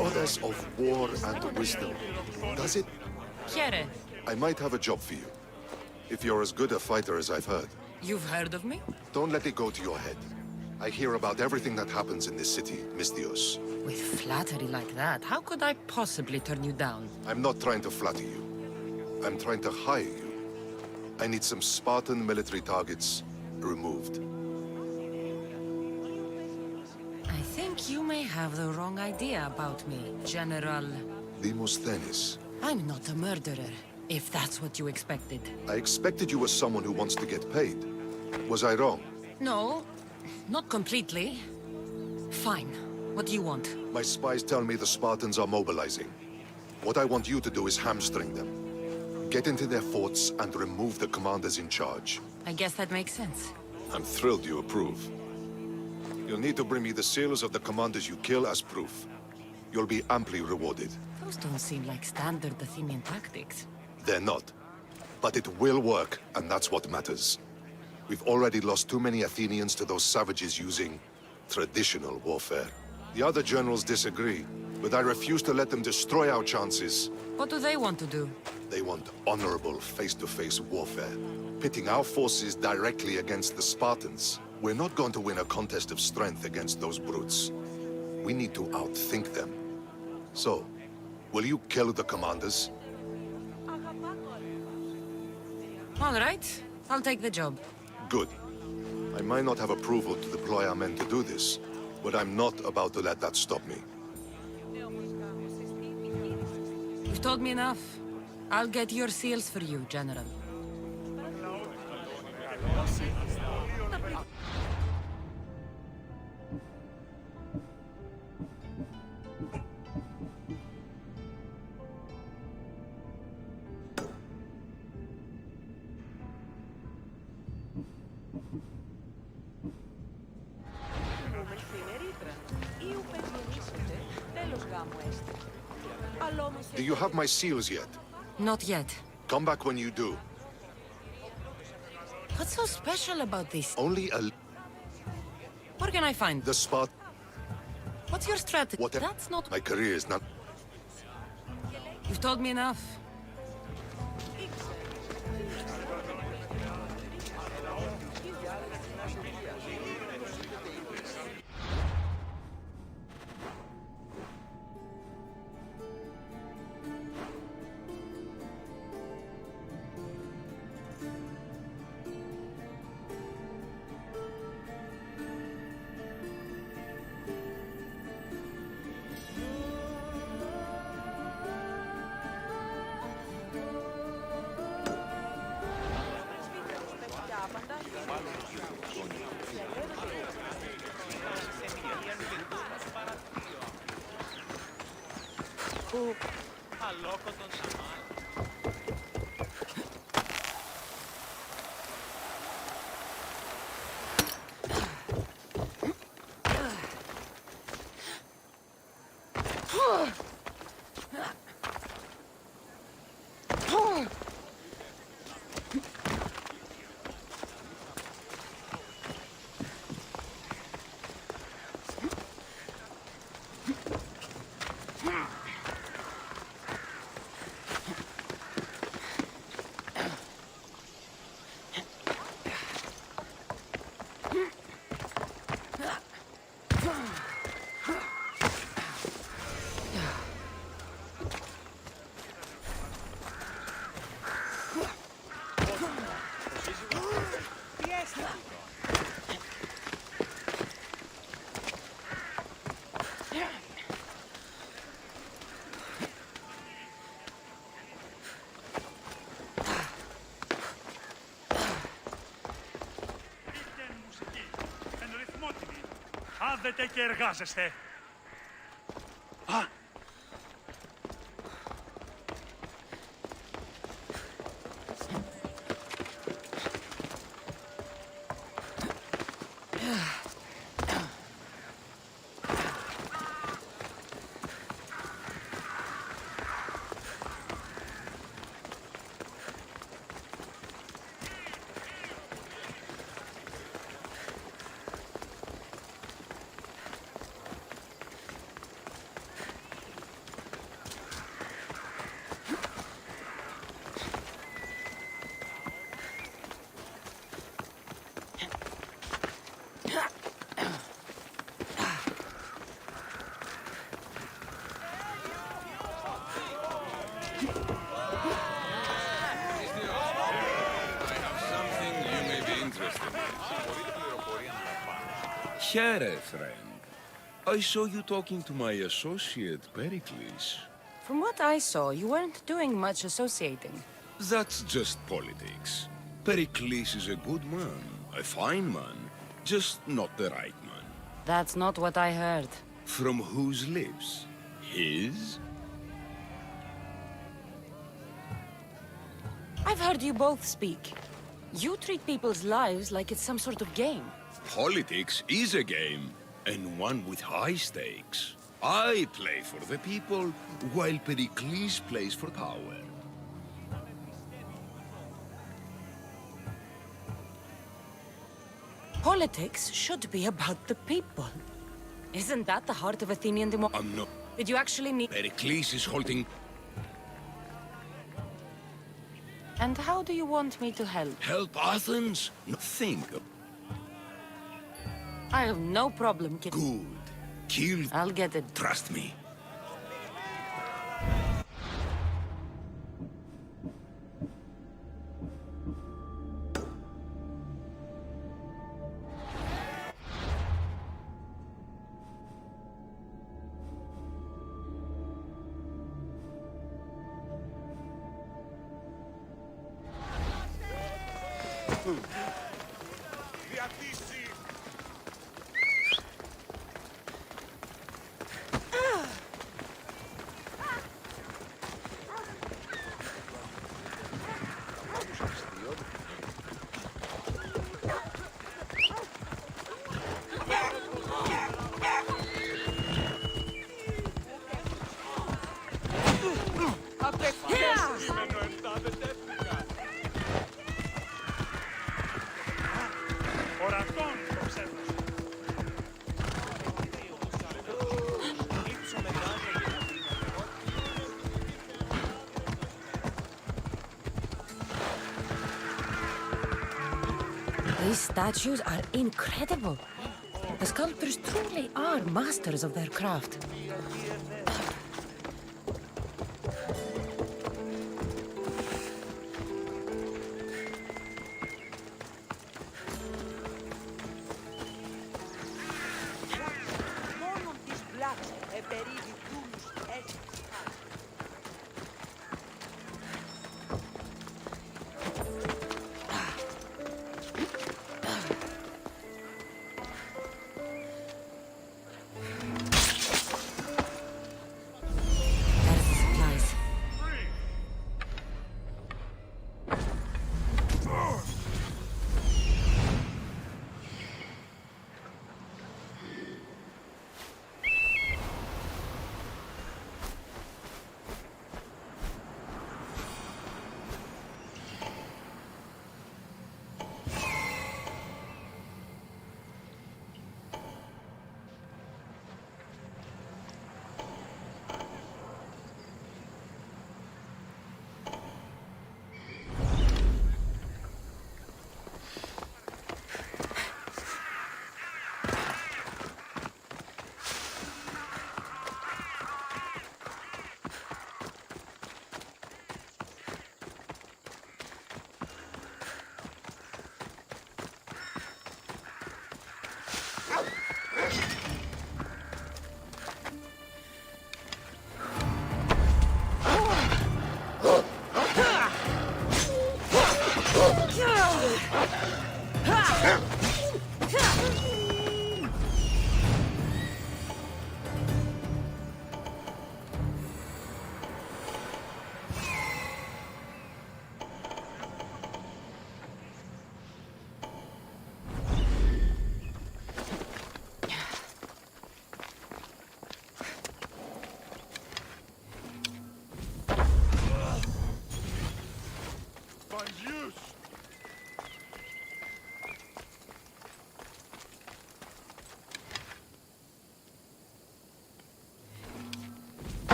Goddess of war and wisdom. Does it? Chiere, I might have a job for you. If you're as good a fighter as I've heard. you've heard of me? Don't let it go to your head. I hear about everything that happens in this city, Mystios. With flattery like that, how could I possibly turn you down? I'm not trying to flatter you. I'm trying to hire you. I need some Spartan military targets removed. I think you may have the wrong idea about me, General. Demosthenes. I'm not a murderer, if that's what you expected. I expected you were someone who wants to get paid. Was I wrong? No, not completely. Fine. What do you want? My spies tell me the Spartans are mobilizing. What I want you to do is hamstring them. Get into their forts and remove the commanders in charge. I guess that makes sense. I'm thrilled you approve. You'll need to bring me the seals of the commanders you kill as proof. You'll be amply rewarded. Those don't seem like standard Athenian tactics. They're not. But it will work, and that's what matters. We've already lost too many Athenians to those savages using traditional warfare. The other generals disagree, but I refuse to let them destroy our chances. What do they want to do? They want honorable face-to-face warfare, pitting our forces directly against the Spartans. We're not going to win a contest of strength against those brutes. We need to outthink them. So, will you kill the commanders? All right, I'll take the job. Good. I might not have approval to deploy our men to do this, but I'm not about to let that stop me. You've told me enough. I'll get your seals for you, General. Do you have my seals yet? Not yet. Come back when you do. What's so special about this? Only a... Where can I find the spot? What's your strategy? Whatever. That's not... My career is not... You've told me enough. κάθετε και εργάζεστε. Α! Here, friend. I saw you talking to my associate, Pericles. From what I saw, you weren't doing much associating. That's just politics. Pericles is a good man, a fine man, just not the right man. That's not what I heard. From whose lips? His? I've heard you both speak. You treat people's lives like it's some sort of game. Politics is a game, and one with high stakes. I play for the people, while Pericles plays for power. Politics should be about the people. Isn't that the heart of Athenian democracy? I'm not... Did you actually need... Pericles is holding... And how do you want me to help? Help Athens? Think. I have no problem killing. Good. Kill... I'll get it. Trust me. These statues are incredible. The sculptors truly are masters of their craft.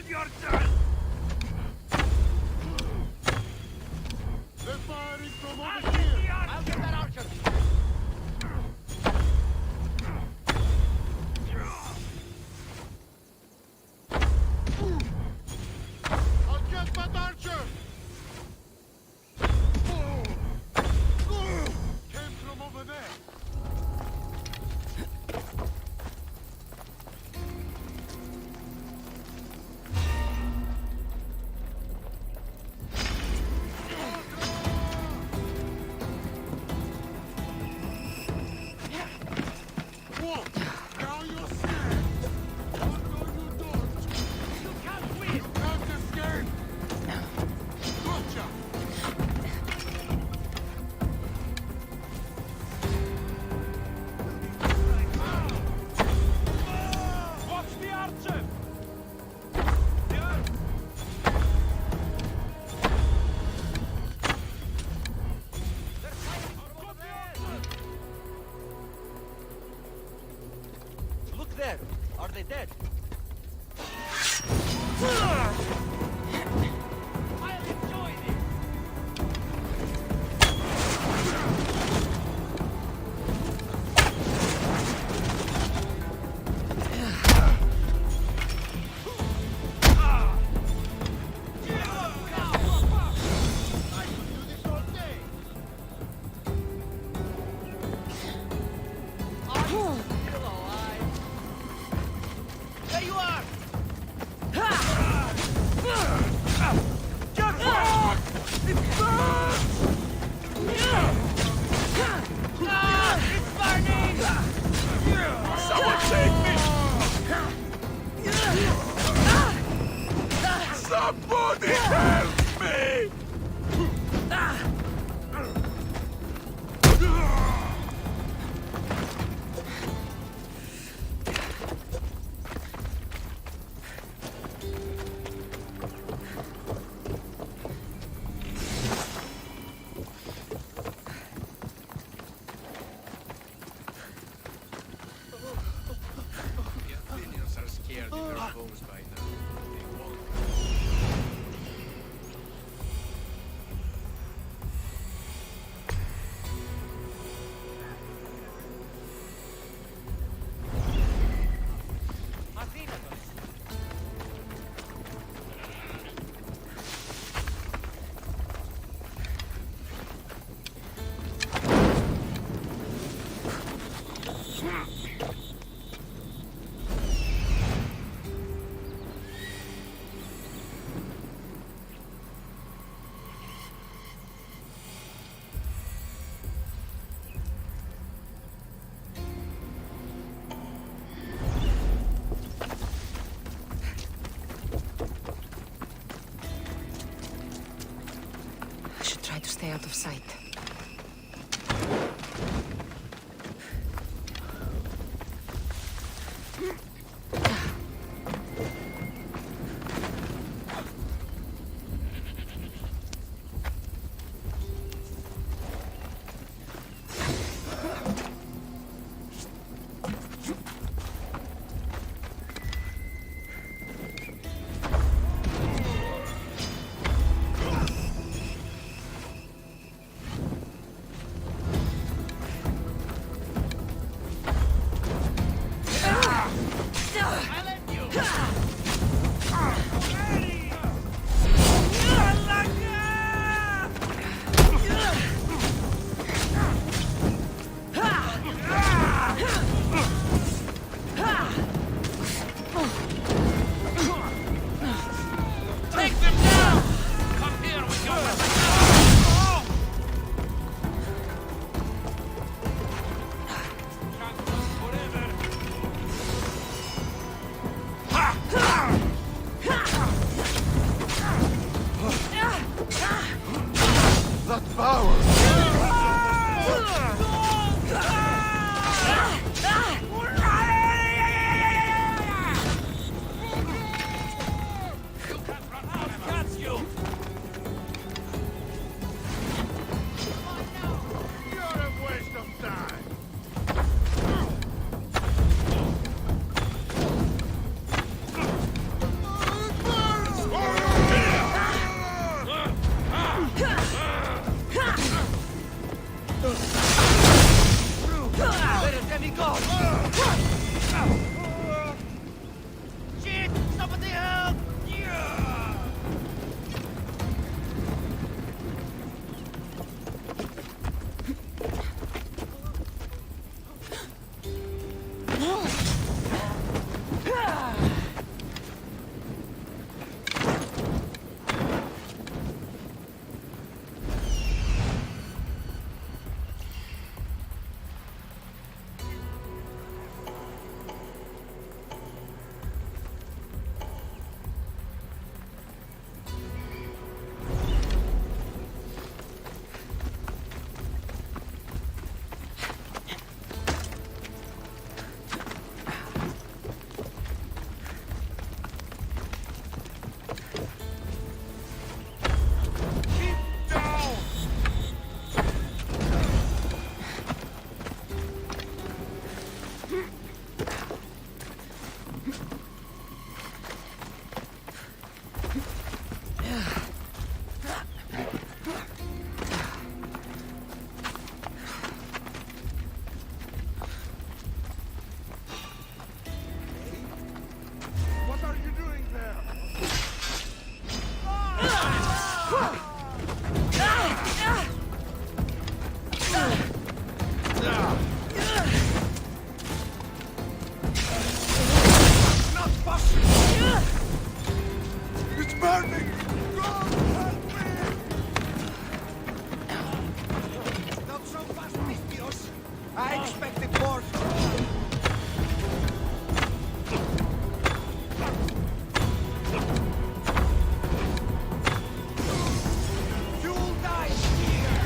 Defend yourself! They're firing from over here! I'll get that archer! I'll get that archer! Came from over there! What? Now you're scared? Oh, no, you don't. You can't win! You can't escape! Gotcha! Watch the archer! Look there. Are they dead? I'll enjoy this! I could do this all day! There you are! It's burning! Someone save me! Somebody help me! The Athenians are scared of their foes by now. They won't. I should try to stay out of sight. It's burning! God help me! Not so fast, Mistios. I expected more. You'll die here!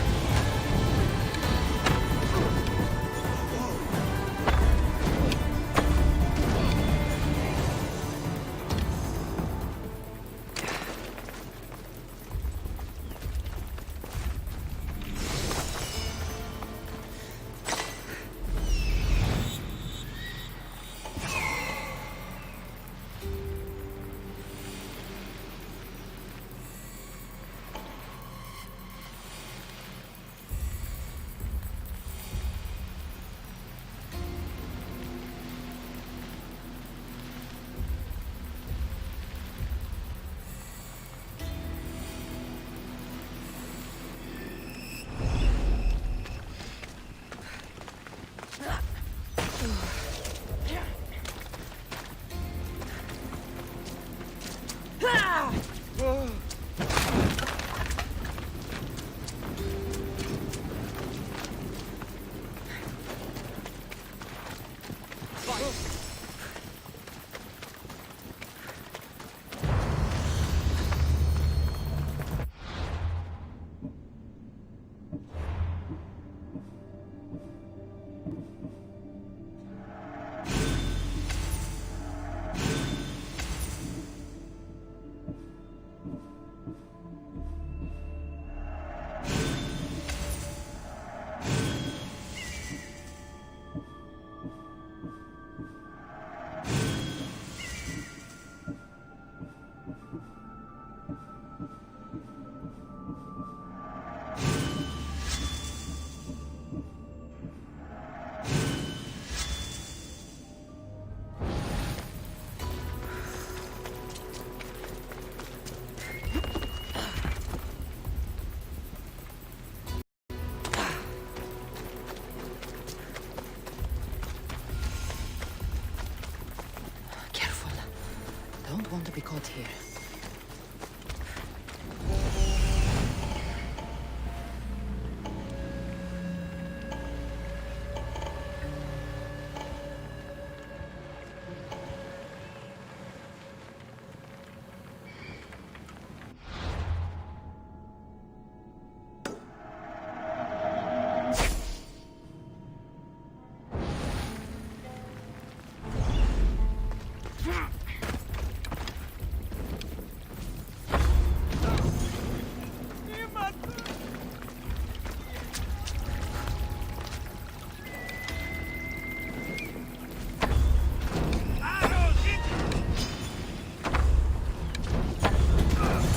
Don't want to be caught here.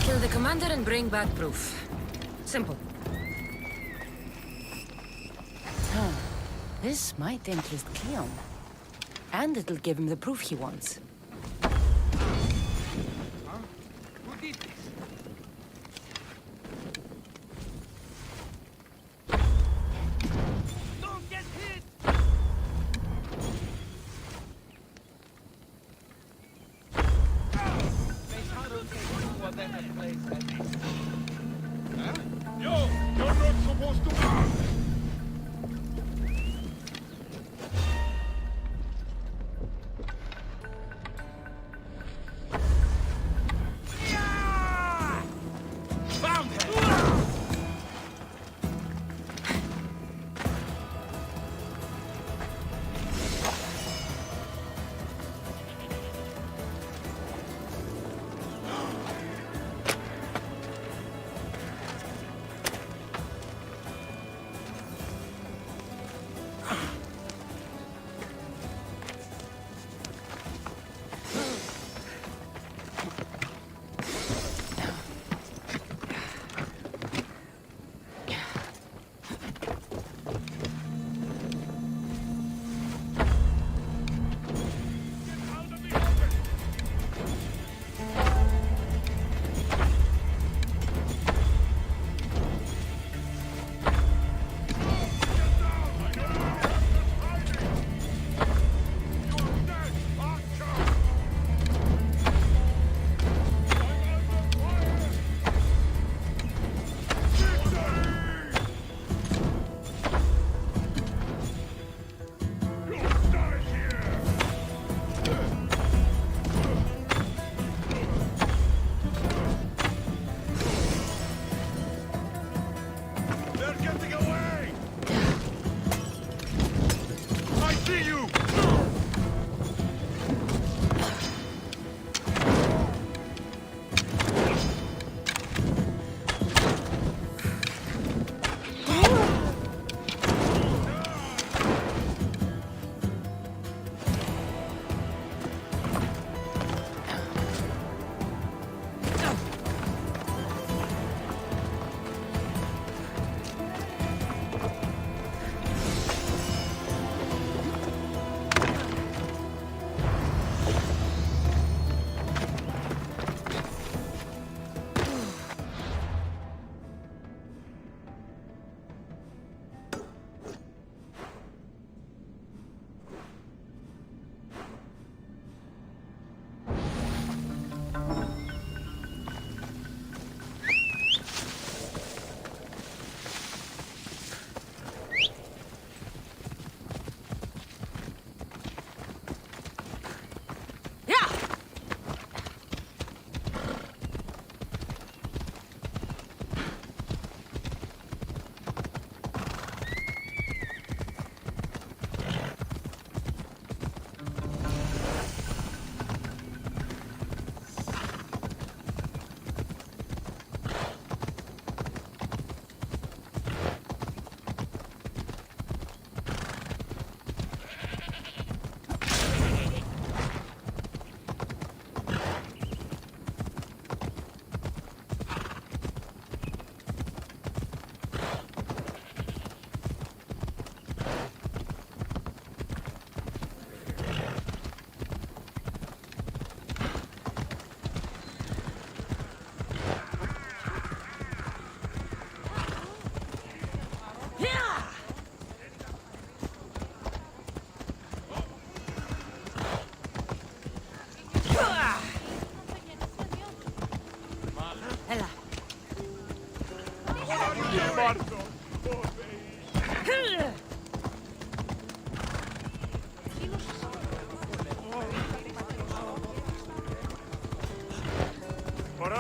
Kill the commander and bring back proof. Simple. Huh. This might interest Cleon. And it'll give him the proof he wants. Who did this? Don't get hit! Yo, you're not supposed to run!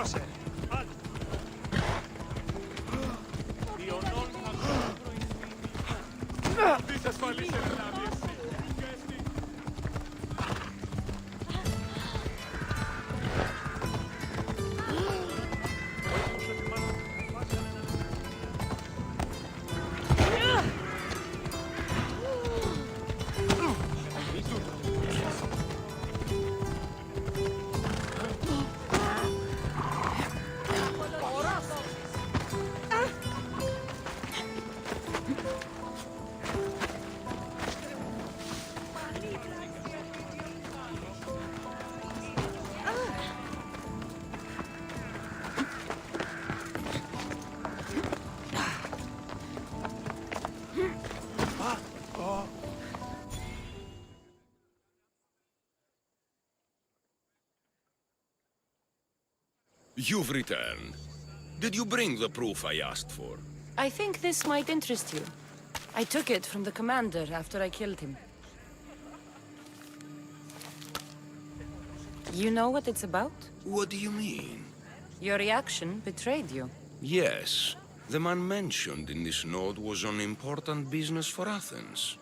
Δώσε. Δεις ασφαλής Ελληνάδη εσύ. You've returned. Did you bring the proof I asked for? I think this might interest you. I took it from the commander after I killed him. You know what it's about? What do you mean? Your reaction betrayed you. Yes. The man mentioned in this note was on important business for Athens.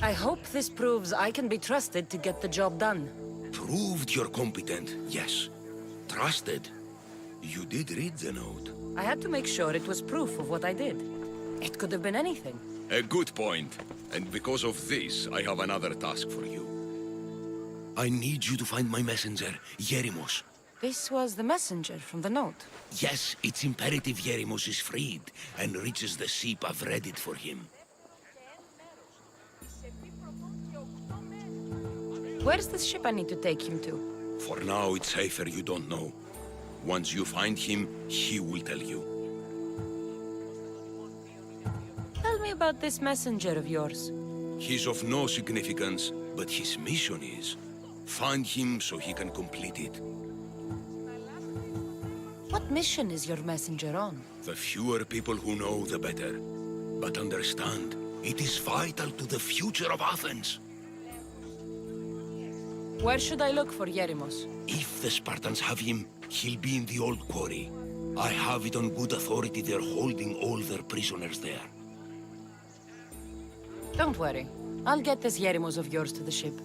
I hope this proves I can be trusted to get the job done. Proved you're competent, yes. Trusted. You did read the note. I had to make sure it was proof of what I did. It could have been anything. A good point. And because of this, I have another task for you. I need you to find my messenger, Yerimos. This was the messenger from the note. Yes, it's imperative Yerimos is freed and reaches the ship I've readied for him. Where's the ship I need to take him to? For now, it's safer you don't know. Once you find him, he will tell you. Tell me about this messenger of yours. He's of no significance, but his mission is. Find him so he can complete it. What mission is your messenger on? The fewer people who know, the better. But understand, it is vital to the future of Athens. Where should I look for Yerimos? If the Spartans have him, he'll be in the old quarry. I have it on good authority they're holding all their prisoners there. Don't worry. I'll get this Yerimos of yours to the ship.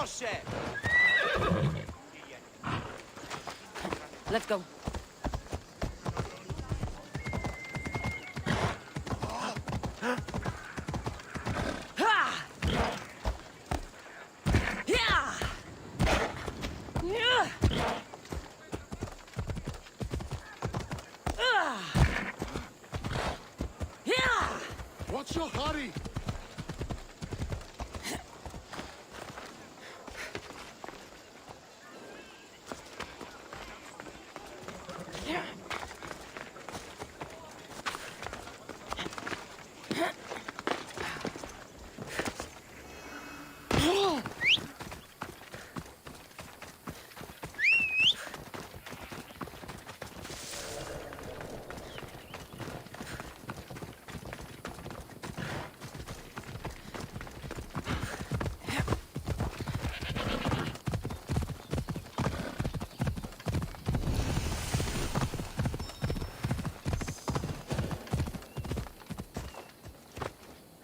Δώσε! Let's go. What's your hurry?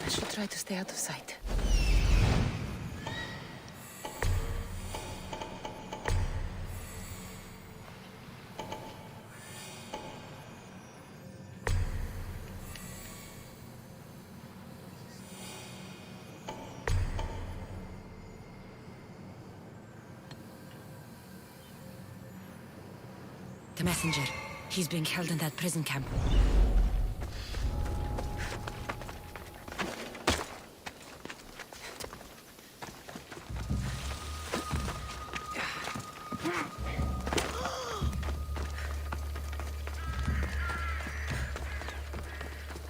I should try to stay out of sight. The messenger. He's being held in that prison camp.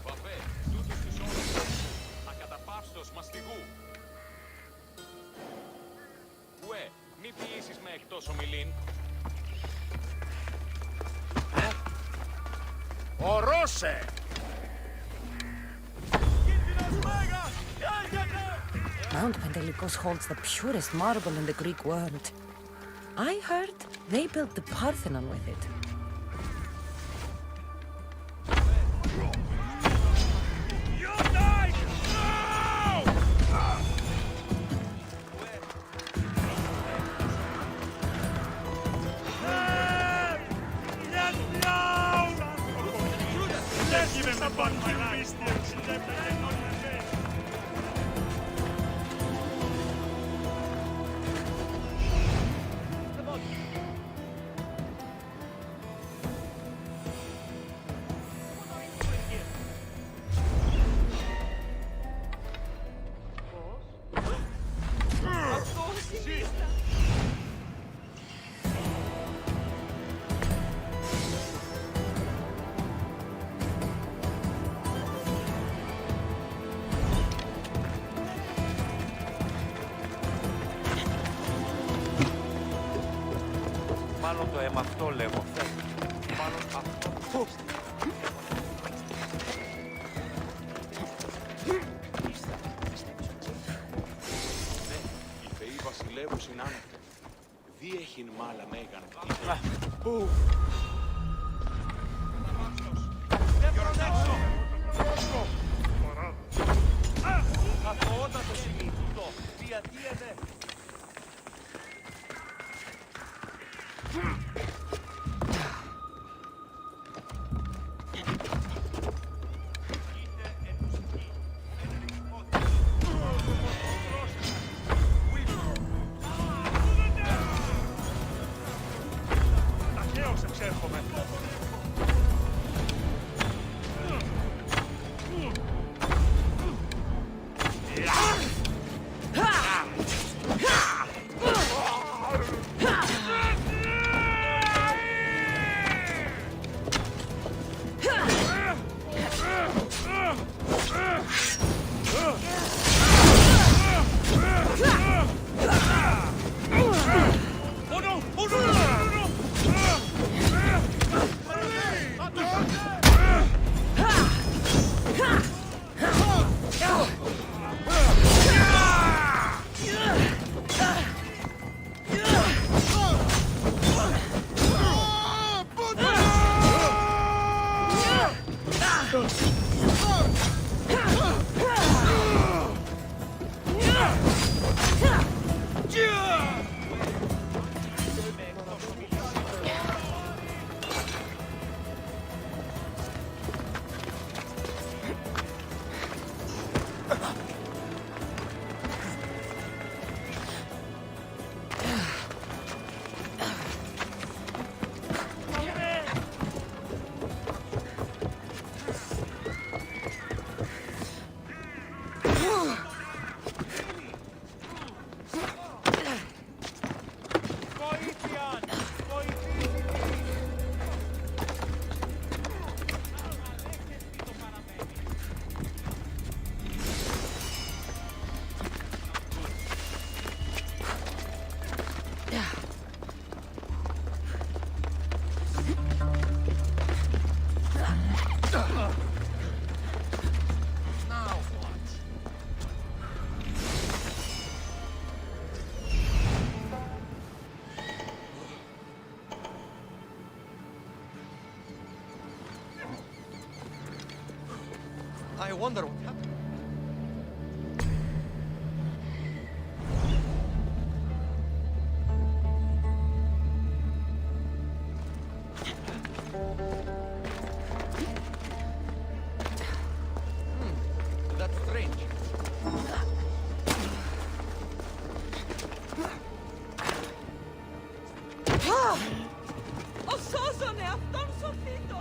Βαβέ, τούτους τους όρους, ακαταπαύστος μαστιγού. Ουε, μη ποιήσεις με εκτός ομιλήν. Ορώσε! Mount Pentelicos holds the purest marble in the Greek world. I heard they built the Parthenon with it. Μάλλον το αίμα αυτό λέγω. Μάλλον αυτό. Ναι, η Φεή βασιλεύους είναι άνωθεν. Δι έχειν μάλα μέγαν. Πού! Δεύτερον έξω! Αθωότατο σημείο τούτο. Διατίενε. I wonder what happened. That's strange. Ο σώζον εαυτόν σωθήτω!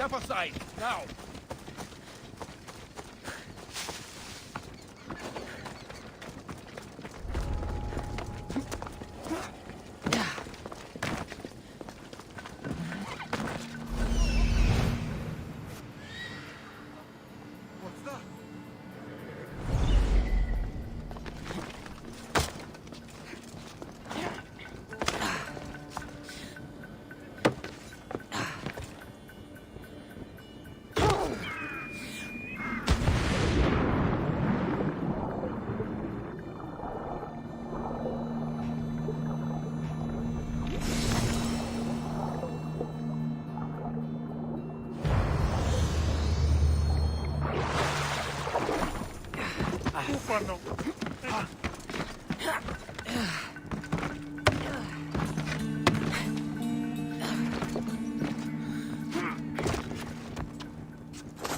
Step aside, now! What's that? Bufano.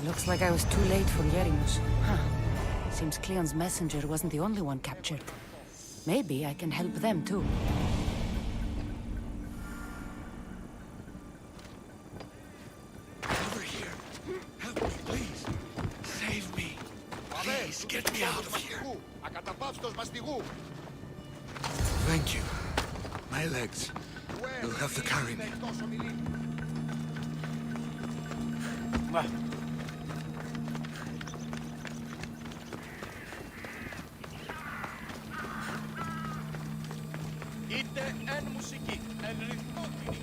Looks like I was too late for Yerimus. Huh. Seems Cleon's messenger wasn't the only one captured. Maybe I can help them too. Over here. Help me, please. Save me. Please, get me out of here. Thank you. My legs. You'll have to carry me. Είτε εν μουσική, εν ρυθμότηρη.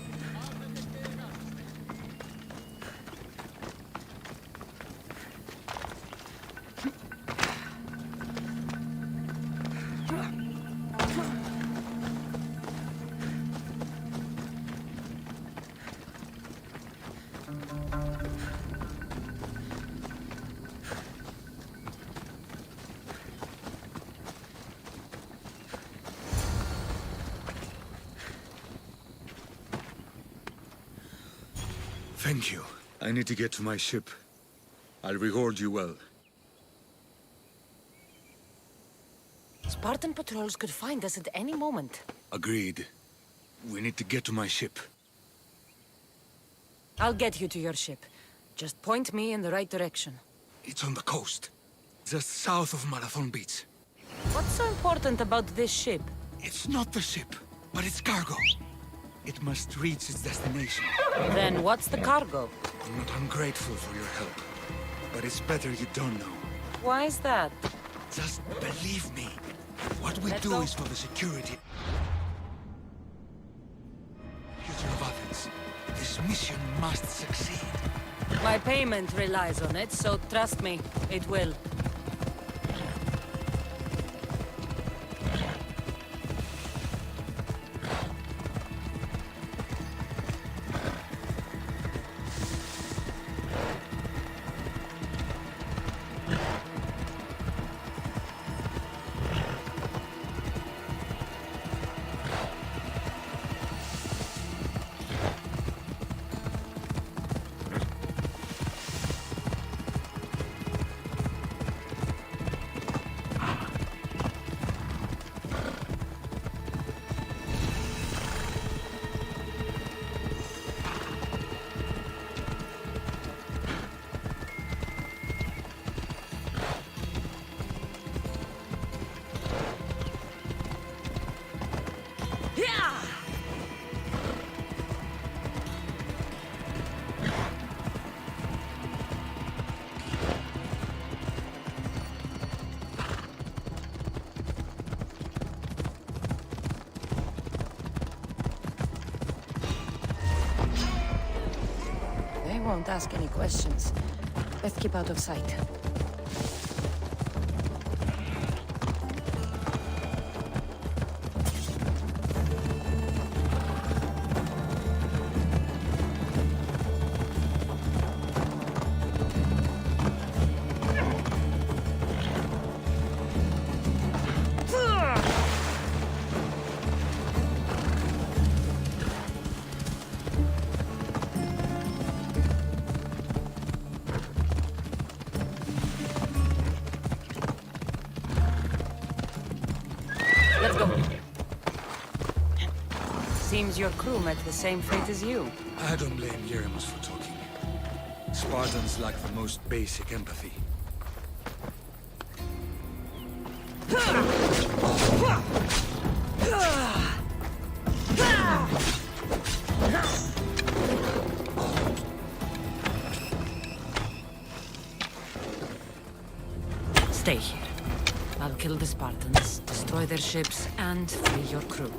Thank you. I need to get to my ship. I'll reward you well. Spartan patrols could find us at any moment. Agreed. We need to get to my ship. I'll get you to your ship. Just point me in the right direction. It's on the coast. Just south of Marathon Beach. What's so important about this ship? It's not the ship, but its cargo. It must reach its destination. Then what's the cargo? I'm not ungrateful for your help, but it's better you don't know. Why is that? Just believe me. What we Let's do go. is for the security. Future of Athens. This mission must succeed. My payment relies on it, so trust me, it will. They won't ask any questions. Let's keep out of sight. Let's go. Seems your crew met the same fate as you. I don't blame Yeremus for talking. Spartans lack the most basic empathy. Stay here. I'll kill the Spartans, destroy their ships, and free your crew.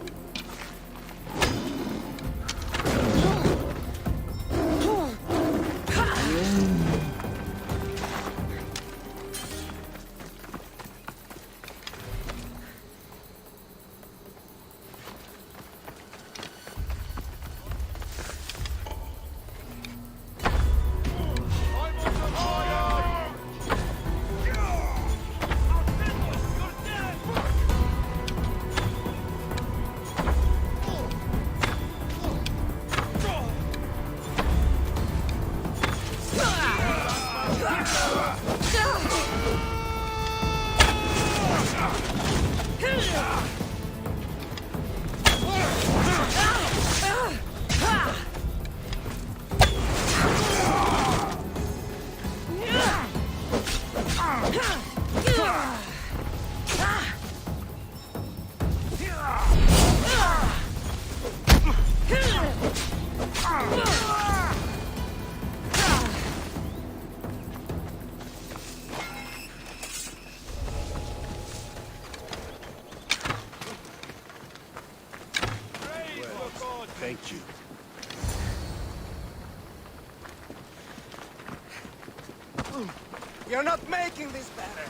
Thank you. You're not making this better.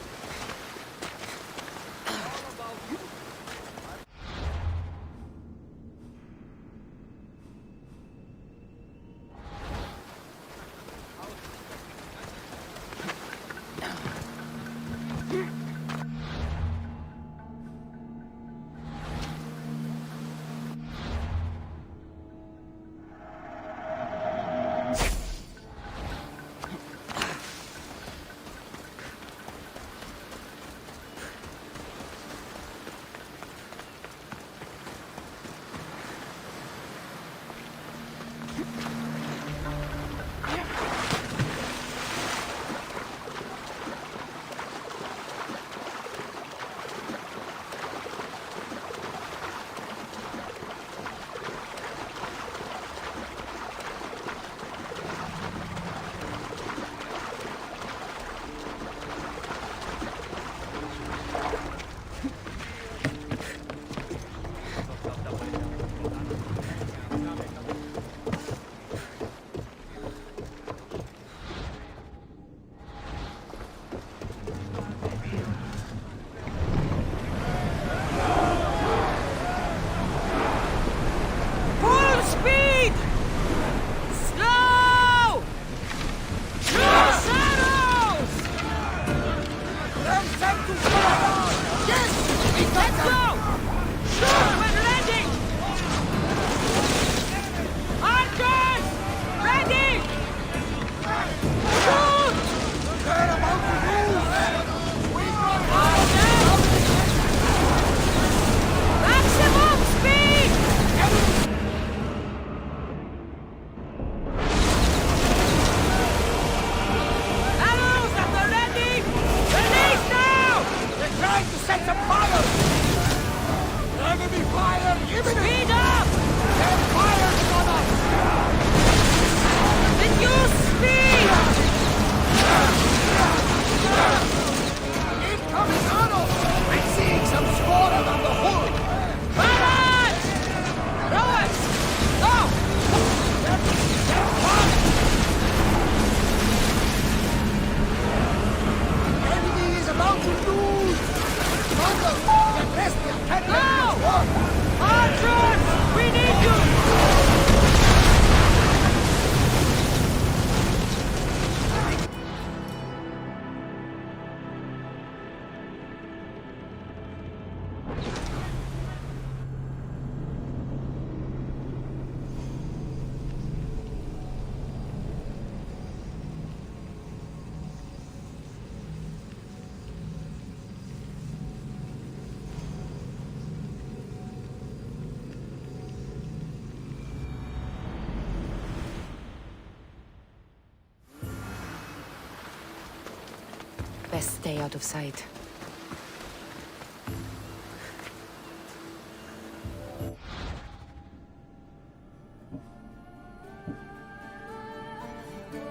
Best stay out of sight.